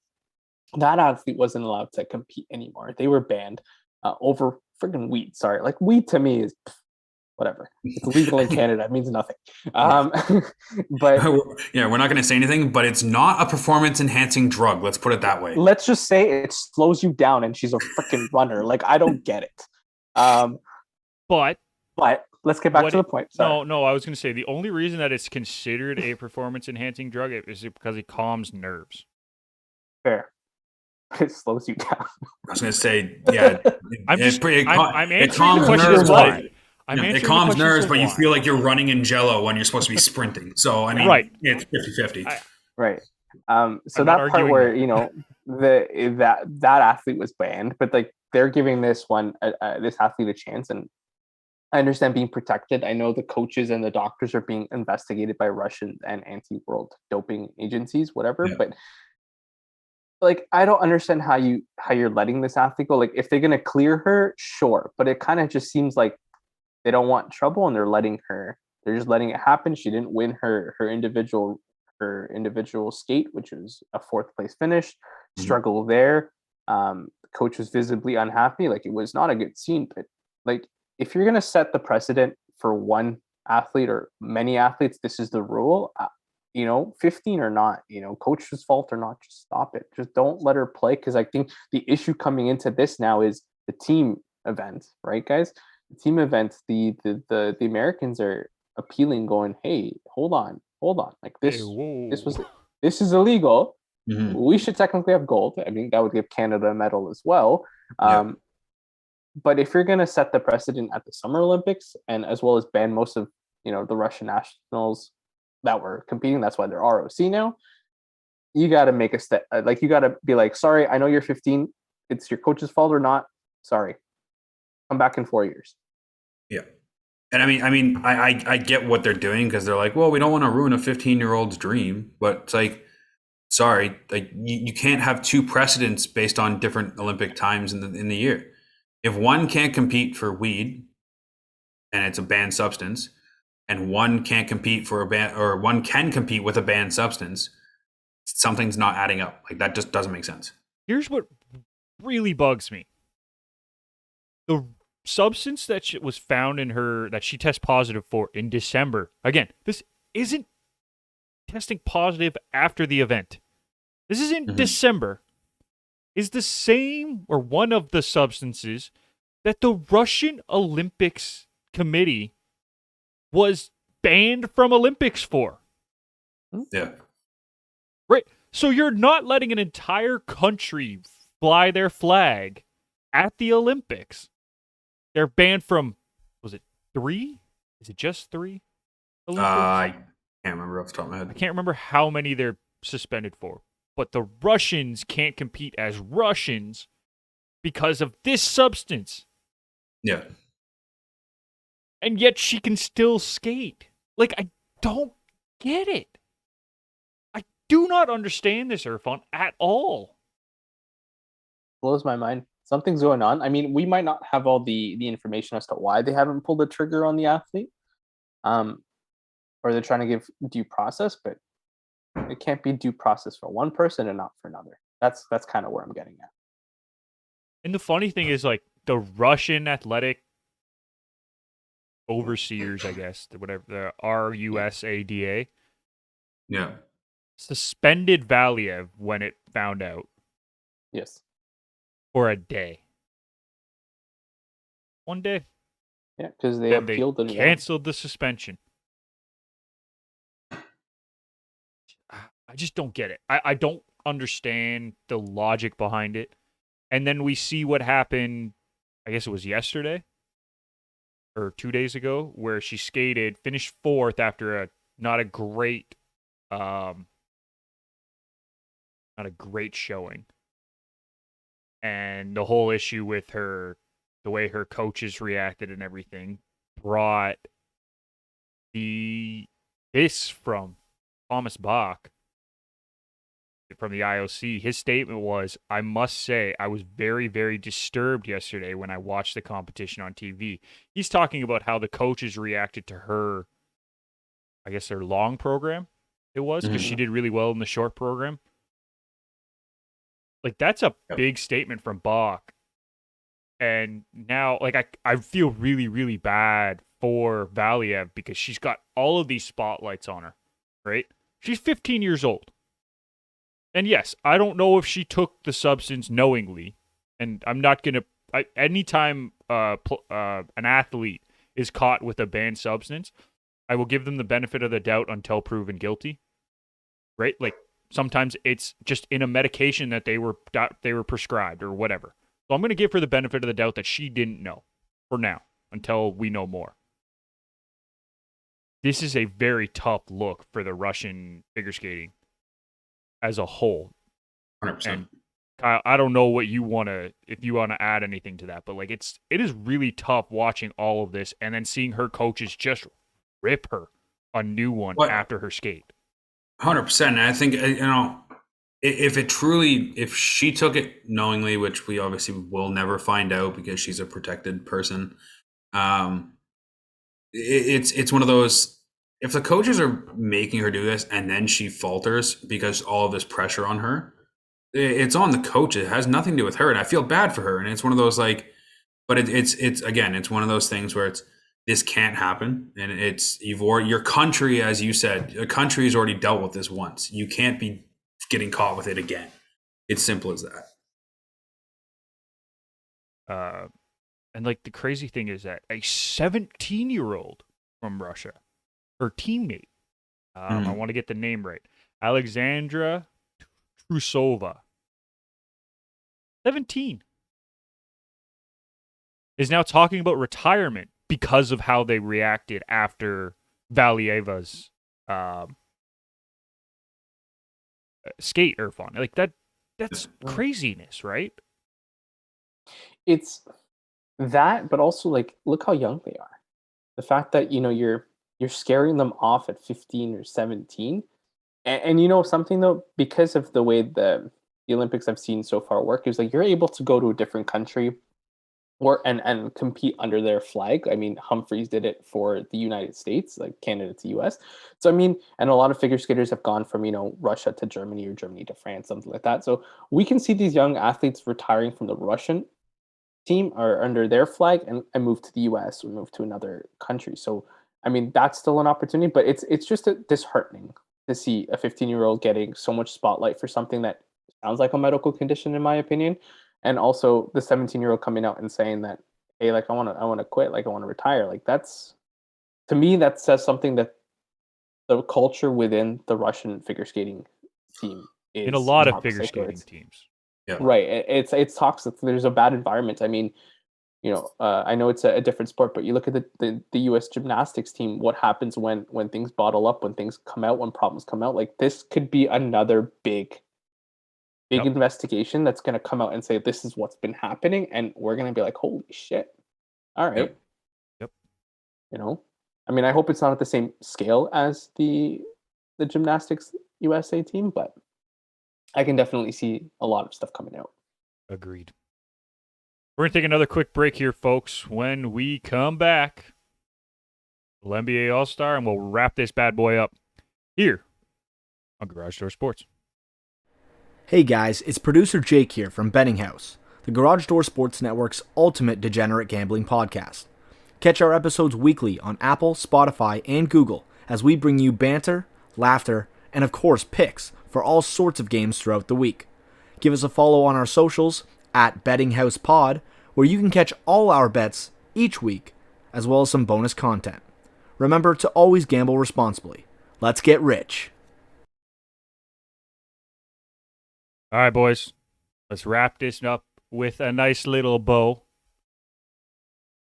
athlete wasn't allowed to compete anymore. They were banned over friggin' weed. Sorry, like weed to me is whatever. It's legal in Canada. It means nothing. But yeah, we're not going to say anything, but it's not a performance enhancing drug. Let's put it that way. Let's just say it slows you down and she's a freaking runner. Like, I don't get it. But let's get back to the point. Sorry. No, I was going to say the only reason that it's considered a performance enhancing drug is because it calms nerves. Fair. It slows you down. I was going to say, yeah. I'm calms nerves, it calms nerves, but you feel like you're running in jello when you're supposed to be sprinting. So, I mean, it's 50-50. Right. So that part where, that athlete was banned, but like they're giving this athlete a chance. And I understand being protected. I know the coaches and the doctors are being investigated by Russian and anti-world doping agencies, whatever. Yeah. But like, I don't understand how you're letting this athlete go. Like, if they're going to clear her, sure. But it kind of just seems like they don't want trouble and they're just letting it happen. She didn't win her individual skate, which was a 4th place finish. Struggle there. The coach was visibly unhappy. Like, it was not a good scene. But like, if you're going to set the precedent for one athlete or many athletes, this is the rule. 15 or not, coach's fault or not, just stop it. Just don't let her play. Because I think the issue coming into this now is the team event, right, guys? The team event, the Americans are appealing, going, hey, hold on. Like this is illegal. Mm-hmm. We should technically have gold. I mean, that would give Canada a medal as well. But if you're going to set the precedent at the Summer Olympics and as well as ban most of, the Russian nationals that were competing, that's why they're ROC now. you got to make a step. Like, you got to be like, sorry, I know you're 15. It's your coach's fault or not. Sorry. Come back in 4 years. Yeah. And I get what they're doing because they're like, well, we don't want to ruin a 15-year-old's dream. But it's like, sorry, like you can't have two precedents based on different Olympic times in the year. If one can't compete for weed and it's a banned substance, and one can't compete for a ban, or one can compete with a banned substance, something's not adding up. Like, that just doesn't make sense. Here's what really bugs me. The substance that was found in her, that she tested positive for in December. Again, this isn't testing positive after the event. This is in December. Is the same or one of the substances that the Russian Olympics Committee was banned from Olympics for. Yeah. Right. So you're not letting an entire country fly their flag at the Olympics. They're banned from, was it 3? Is it just 3 Olympics? I can't remember off the top of my head. I can't remember how many they're suspended for. But the Russians can't compete as Russians because of this substance. Yeah. And yet she can still skate. Like, I don't get it. I do not understand this, Irfan, at all. Blows my mind. Something's going on. I mean, we might not have all the information as to why they haven't pulled the trigger on the athlete, or they're trying to give due process, but it can't be due process for one person and not for another. That's kind of where I'm getting at. And the funny thing is, like, the Russian athletic overseers, I guess, whatever, the RUSADA, Yeah. suspended Valieva when it found out Yes. for a day. One day. Yeah, because they And appealed and canceled the suspension. I just don't get it. I don't understand the logic behind it. And then we see what happened, I guess it was yesterday or 2 days ago, where she skated, finished 4th after not a great showing. And the whole issue with her, the way her coaches reacted and everything, brought this from Thomas Bach from the IOC. His statement was, I must say, I was very, very disturbed yesterday when I watched the competition on TV. He's talking about how the coaches reacted to her, I guess their long program it was, because she did really well in the short program. Like, that's a big statement from Bach. And now, like, I feel really, really bad for Valieva because she's got all of these spotlights on her, right? She's 15 years old. And yes, I don't know if she took the substance knowingly. And I'm not going to... Anytime an athlete is caught with a banned substance, I will give them the benefit of the doubt until proven guilty. Right? Like, sometimes it's just in a medication that they were prescribed or whatever. So I'm going to give her the benefit of the doubt that she didn't know for now until we know more. This is a very tough look for the Russian figure skating as a whole. 100%. And Kyle, I don't know what you want to, if you want to add anything to that, but like it is really tough watching all of this and then seeing her coaches just rip her a new one after her skate. 100%. And I think, if she took it knowingly, which we obviously will never find out because she's a protected person, it's one of those, if the coaches are making her do this and then she falters because all of this pressure on her, it's on the coach. It has nothing to do with her. And I feel bad for her. And it's one of those but it's one of those things where this can't happen. And your country, as you said, a country has already dealt with this once. You can't be getting caught with it again. It's simple as that. And like the crazy thing is that a 17-year-old from Russia, her teammate, I want to get the name right, Alexandra Trusova, 17, is now talking about retirement because of how they reacted after Valieva's skate, Irfan. Like that's craziness, right? It's that, but also like look how young they are. The fact that you're scaring them off at 15 or 17, and something though, because of the way the Olympics I've seen so far work is like you're able to go to a different country or and compete under their flag. I mean, Humphreys did it for the United States, like Canada to US. So I mean, and a lot of figure skaters have gone from Russia to Germany or Germany to France, something like that. So we can see these young athletes retiring from the Russian team or under their flag and move to the US or move to another country. So I mean, that's still an opportunity, but it's just disheartening to see a 15-year-old getting so much spotlight for something that sounds like a medical condition, in my opinion, and also the 17-year-old coming out and saying that, hey, like I want to quit, like I want to retire. Like that's, to me, that says something that the culture within the Russian figure skating team In a is lot of figure toxic, or skating it's teams. Yeah. right. It's toxic. There's a bad environment. I mean, I know it's a different sport, but you look at the U.S. gymnastics team. What happens when things bottle up, when things come out, when problems come out? Like this could be another big Yep. investigation that's going to come out and say this is what's been happening, and we're going to be like, holy shit! All right, Yep. I mean, I hope it's not at the same scale as the gymnastics USA team, but I can definitely see a lot of stuff coming out. Agreed. We're going to take another quick break here, folks. When we come back, NBA All-Star, and we'll wrap this bad boy up here on Garage Door Sports. Hey guys, it's producer Jake here from Betting House, the Garage Door Sports Network's ultimate degenerate gambling podcast. Catch our episodes weekly on Apple, Spotify, and Google as we bring you banter, laughter, and of course picks for all sorts of games throughout the week. Give us a follow on our socials at BettingHousePod, where you can catch all our bets each week, as well as some bonus content. Remember to always gamble responsibly. Let's get rich. All right, boys. Let's wrap this up with a nice little bow.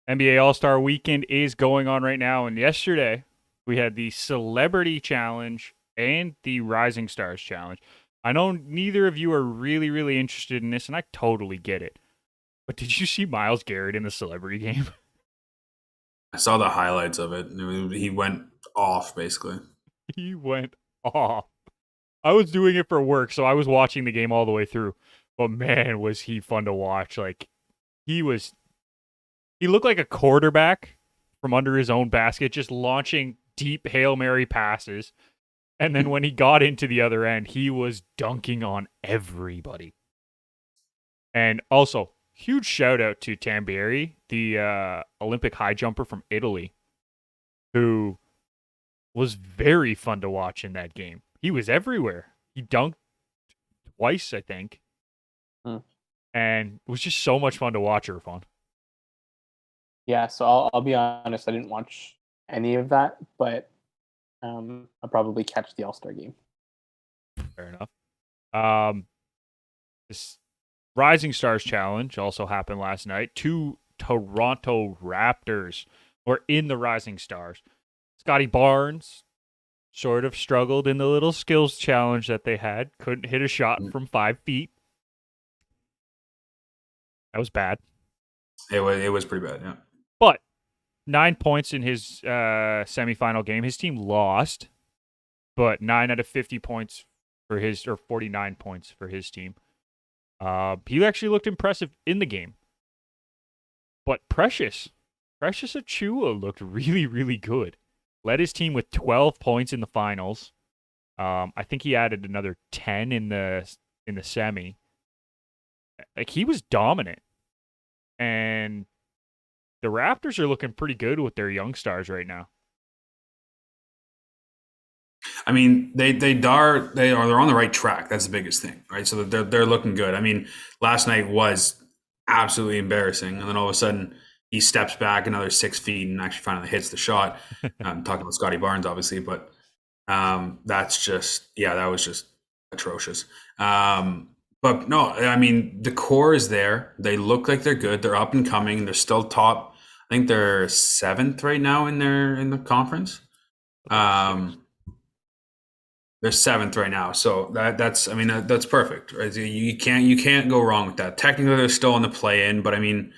NBA All-Star Weekend is going on right now, and yesterday we had the Celebrity Challenge and the Rising Stars Challenge. I know neither of you are really, really interested in this, and I totally get it. But did you see Myles Garrett in the Celebrity Game? I saw the highlights of it. He went off, basically. He went off. I was doing it for work, so I was watching the game all the way through. But man, was he fun to watch. Like, he looked like a quarterback from under his own basket, just launching deep Hail Mary passes. And then when he got into the other end, he was dunking on everybody. And also, huge shout out to Tamberi, the Olympic high jumper from Italy, who was very fun to watch in that game. He was everywhere. He dunked twice, I think. And it was just so much fun to watch, Irfan. Yeah, so I'll be honest, I didn't watch any of that, but I'll probably catch the All-Star game. Fair enough. This Rising Stars Challenge also happened last night. 2 Toronto Raptors were in the Rising Stars. Scotty Barnes sort of struggled in the little skills challenge that they had. Couldn't hit a shot from 5 feet. That was bad. It was pretty bad, yeah. But 9 points in his semifinal game. His team lost, but 9 out of 50 points for his, or 49 points for his team. He actually looked impressive in the game. But Precious Achua looked really, really good. Led his team with 12 points in the finals. I think he added another 10 in the semi. Like, he was dominant. And the Raptors are looking pretty good with their young stars right now. I mean, they're on the right track. That's the biggest thing, right? So they're looking good. I mean, last night was absolutely embarrassing, and then all of a sudden he steps back another 6 feet and actually finally hits the shot. I'm talking about Scotty Barnes, obviously, but that was just atrocious. But no, I mean, the core is there. They look like they're good. They're up and coming. They're still top. I think they're 7th right now in the conference. They're 7th right now, so that's perfect, right? You can't go wrong with that. Technically, they're still in the play-in, but I mean,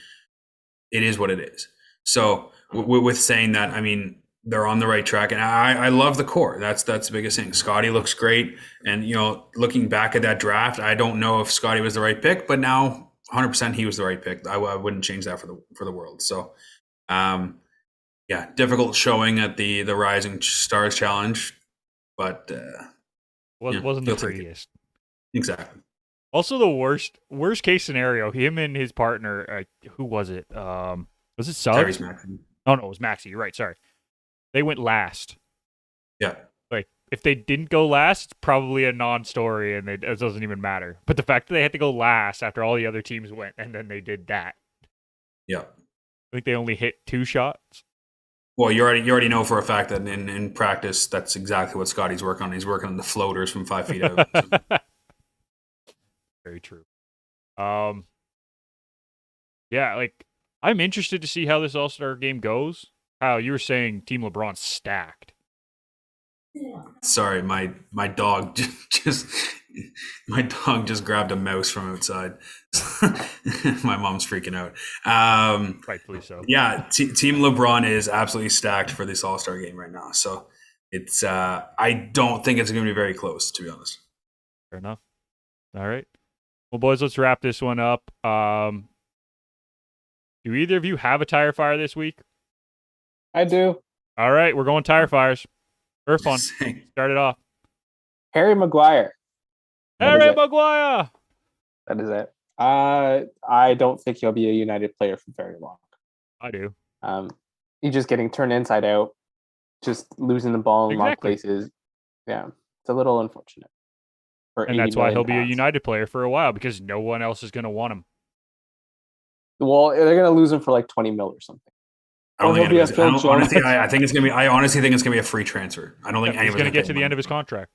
it is what it is. So with saying that, I mean, they're on the right track, and I love the core. That's the biggest thing. Scotty looks great, and looking back at that draft, I don't know if Scotty was the right pick, but now 100% he was the right pick. I wouldn't change that for the world. So, difficult showing at the Rising Stars Challenge, but wasn't the prettiest. Exactly. Also, the worst case scenario, him and his partner, who was it? Was it Suggs? Oh, no, it was Maxi. You're right. Sorry. They went last. Yeah. Like, if they didn't go last, it's probably a non-story, and it doesn't even matter. But the fact that they had to go last after all the other teams went, and then they did that. Yeah. I think they only hit 2 shots. Well, you already know for a fact that in practice, that's exactly what Scotty's working on. He's working on the floaters from 5 feet out. So. Very true. Yeah, like, I'm interested to see how this All-Star game goes. Kyle, you were saying Team LeBron's stacked. Sorry, my dog just grabbed a mouse from outside. My mom's freaking out. Rightfully so. Yeah, Team LeBron is absolutely stacked for this All-Star game right now. So it's I don't think it's going to be very close, to be honest. Fair enough. All right. Well, boys, let's wrap this one up. Do either of you have a tire fire this week? I do. All right, we're going tire fires. Irfan, start it off. Harry Maguire. Harry Maguire! That is it. I don't think he'll be a United player for very long. I do. He's just getting turned inside out, just losing the ball in long places. Yeah, it's a little unfortunate. And that's why he'll be a United player for a while, because no one else is going to want him. Well, they're going to lose him for like 20 mil or something. I honestly think it's going to be a free transfer. I don't think he's going to get to the end of his contract.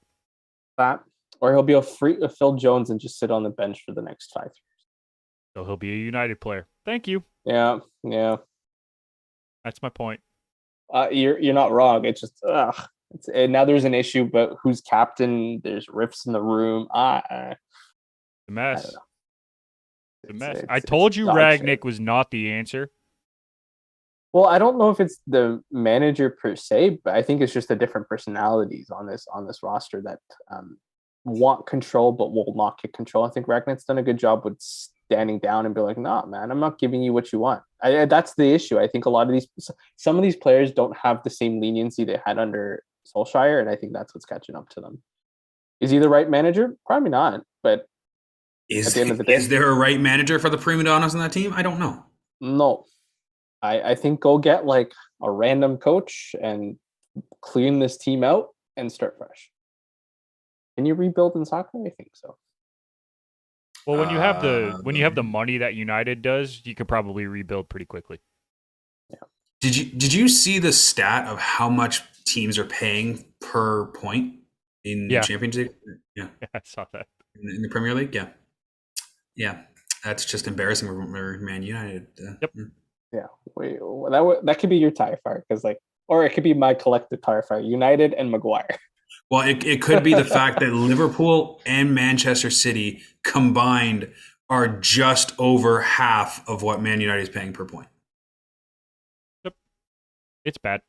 Or he'll be a Phil Jones and just sit on the bench for the next 5 years. So he'll be a United player. Thank you. Yeah. That's my point. You're not wrong. It's just now there's an issue, but who's captain? There's rifts in the room. The mess. The mess. I told you Ragnick was not the answer. Well, I don't know if it's the manager per se, but I think it's just the different personalities on this roster that want control but will not get control. I think Ragnick's done a good job with standing down and be like, "Nah, man, I'm not giving you what you want." That's the issue. I think some of these players don't have the same leniency they had under Solskjaer, and I think that's what's catching up to them. Is he the right manager? Probably not. But at the end of the day, is there a right manager for the prima donnas on that team? I don't know. No. I think go get like a random coach and clean this team out and start fresh. Can you rebuild in soccer? I think so. Well, when you have the money that United does, you could probably rebuild pretty quickly. Yeah. Did you see the stat of how much teams are paying per point in the Championship? Yeah, I saw that in the Premier League. Yeah. That's just embarrassing for Man United. Yep. Yeah, that could be your tire fire or it could be my collective tire fire: United and Maguire. Well, it could be the fact that Liverpool and Manchester City combined are just over half of what Man United is paying per point. Yep, it's bad.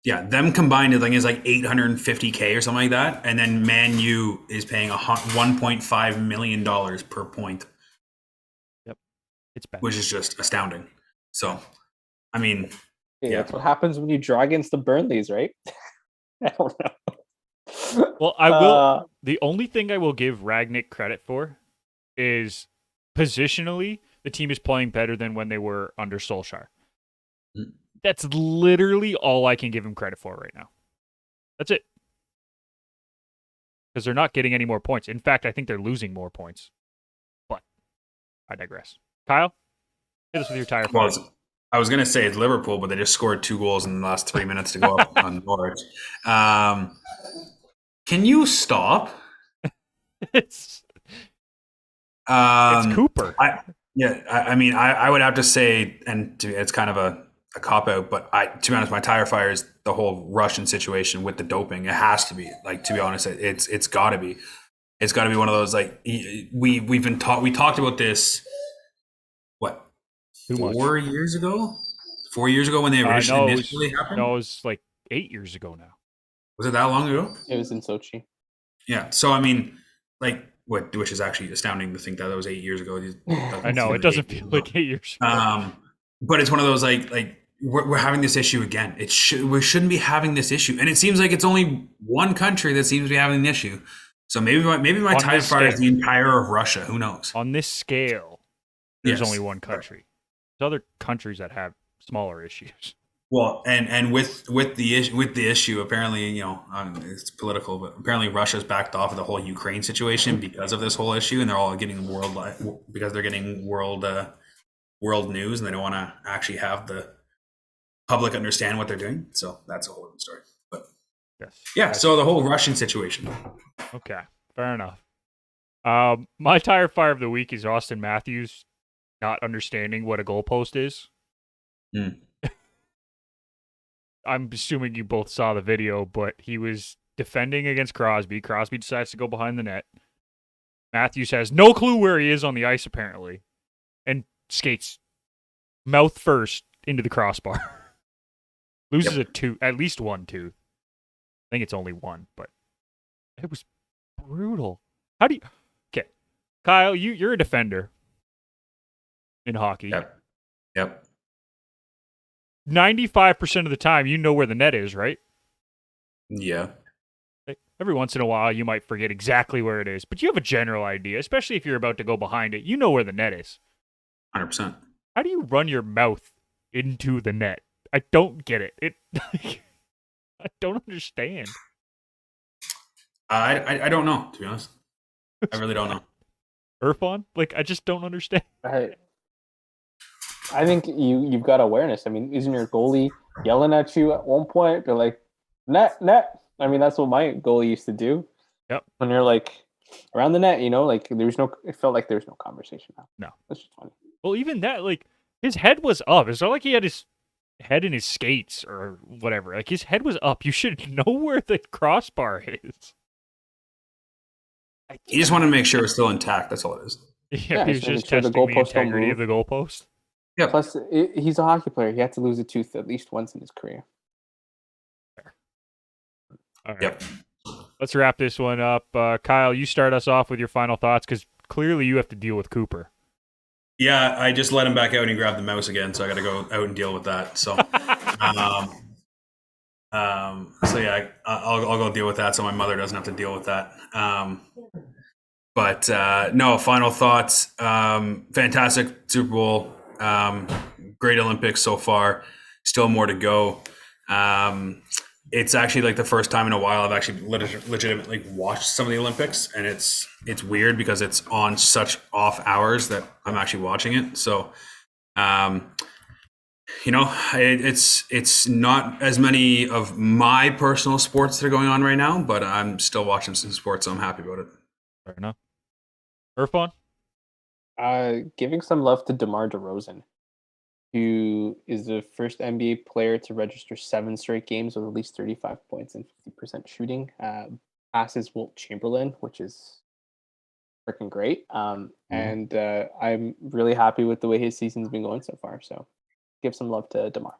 Yeah, them combined is like $850K or something like that, and then Man U is paying $1.5 million per point. Yep, it's bad, which is just astounding. So, I mean, that's what happens when you draw against the Burnleys, right? I don't know. Well, I will. The only thing I will give Ragnick credit for is positionally, the team is playing better than when they were under Solskjaer. That's literally all I can give him credit for right now. That's it. Because they're not getting any more points. In fact, I think they're losing more points. But I digress. Kyle? Hit us with your tire fire. Well, I was going to say it's Liverpool, but they just scored 2 goals in the last 3 minutes to go up on Norwich. Can you stop? It's Cooper. I mean, I would have to say, and it's kind of a a cop out, but to be honest, my tire fire is the whole Russian situation with the doping. It has to be, like, to be honest, it's got to be. It's got to be one of those, like, we talked about this, what, Too much. 4 years ago? 4 years ago when they initially happened? No, it was like 8 years ago now. Was it that long ago? It was in Sochi. Yeah. So, I mean, like, which is actually astounding to think that was 8 years ago. I know, it doesn't feel like 8 years ago. But it's one of those, like we're having this issue again. We shouldn't be having this issue. And it seems like it's only one country that seems to be having the issue. So maybe my tire fire is the entire of Russia. Who knows? On this scale, there's Yes. only one country. There's other countries that have smaller issues. Well, and with the issue, apparently, it's political, but apparently Russia's backed off of the whole Ukraine situation because of this whole issue, and they're all getting world news, and they don't want to actually have the public understand what they're doing. So that's a whole other story. But Yes. so the whole Russian situation. Okay, fair enough. My tire fire of the week is Austin Matthews not understanding what a goalpost is. I'm assuming you both saw the video, but he was defending against Crosby. Crosby decides to go behind the net. Matthews has no clue where he is on the ice, apparently, and skates mouth first into the crossbar. Loses a tooth, at least one tooth. I think it's only one, but it was brutal. How do you... Okay, Kyle, you're a defender in hockey. Yep. 95% of the time, you know where the net is, right? Yeah. Every once in a while, you might forget exactly where it is, but you have a general idea, especially if you're about to go behind it. You know where the net is. 100%. How do you run your mouth into the net? I don't get it. I don't understand. I don't know, to be honest. I really don't know. Irfan? I just don't understand. I think you've got awareness. I mean, isn't your goalie yelling at you at one point? They're like, net. I mean, that's what my goalie used to do. Yep. When you're like around the net, it felt like there was no conversation now. No. That's just funny. Well, even that, his head was up. It's not like he had his head in his skates or whatever. His head was up. You should know where the crossbar is. He just wanted to make sure it was still intact. That's all it is. Yeah, he was so just make sure the testing the goalpost don't integrity of move. the goalpost. Yeah. Plus, he's a hockey player. He had to lose a tooth at least once in his career. All right. Yep. Let's wrap this one up. Kyle, you start us off with your final thoughts because clearly you have to deal with Cooper. Yeah, I just let him back out and he grabbed the mouse again, so I got to go out and deal with that. So, I'll go deal with that, so my mother doesn't have to deal with that. No, final thoughts. Fantastic Super Bowl. Great Olympics so far. Still more to go. It's actually the first time in a while I've actually legitimately watched some of the Olympics, and it's weird because it's on such off hours that I'm actually watching it. So, it's not as many of my personal sports that are going on right now, but I'm still watching some sports, so I'm happy about it. Fair enough. Irfan? Giving some love to DeMar DeRozan, who is the first NBA player to register 7 straight games with at least 35 points and 50% shooting. Passes Wilt Chamberlain, which is freaking great. And I'm really happy with the way his season's been going so far. So give some love to DeMar.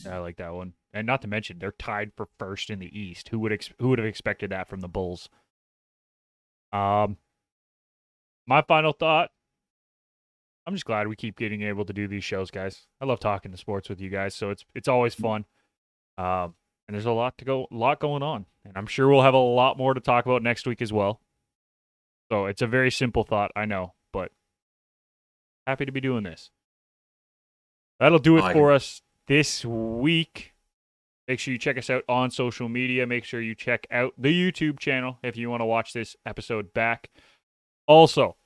I like that one. And not to mention, they're tied for first in the East. Who would have expected that from the Bulls? My final thought, I'm just glad we keep getting able to do these shows, guys. I love talking to sports with you guys, so it's always fun. And there's a lot going on, and I'm sure we'll have a lot more to talk about next week as well. So it's a very simple thought, I know, but happy to be doing this. That'll do it for us this week. Make sure you check us out on social media. Make sure you check out the YouTube channel if you want to watch this episode back. Also,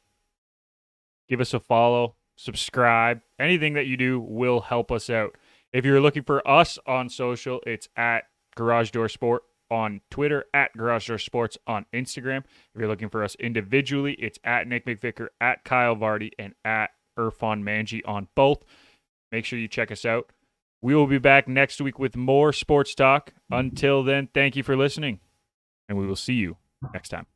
give us a follow, subscribe. Anything that you do will help us out. If you're looking for us on social, it's at Garage Door Sport on Twitter, at Garage Door Sports on Instagram. If you're looking for us individually, it's at Nick McVicker, at Kyle Vardy, and at Irfan Manji on both. Make sure you check us out. We will be back next week with more sports talk. Until then, thank you for listening, and we will see you next time.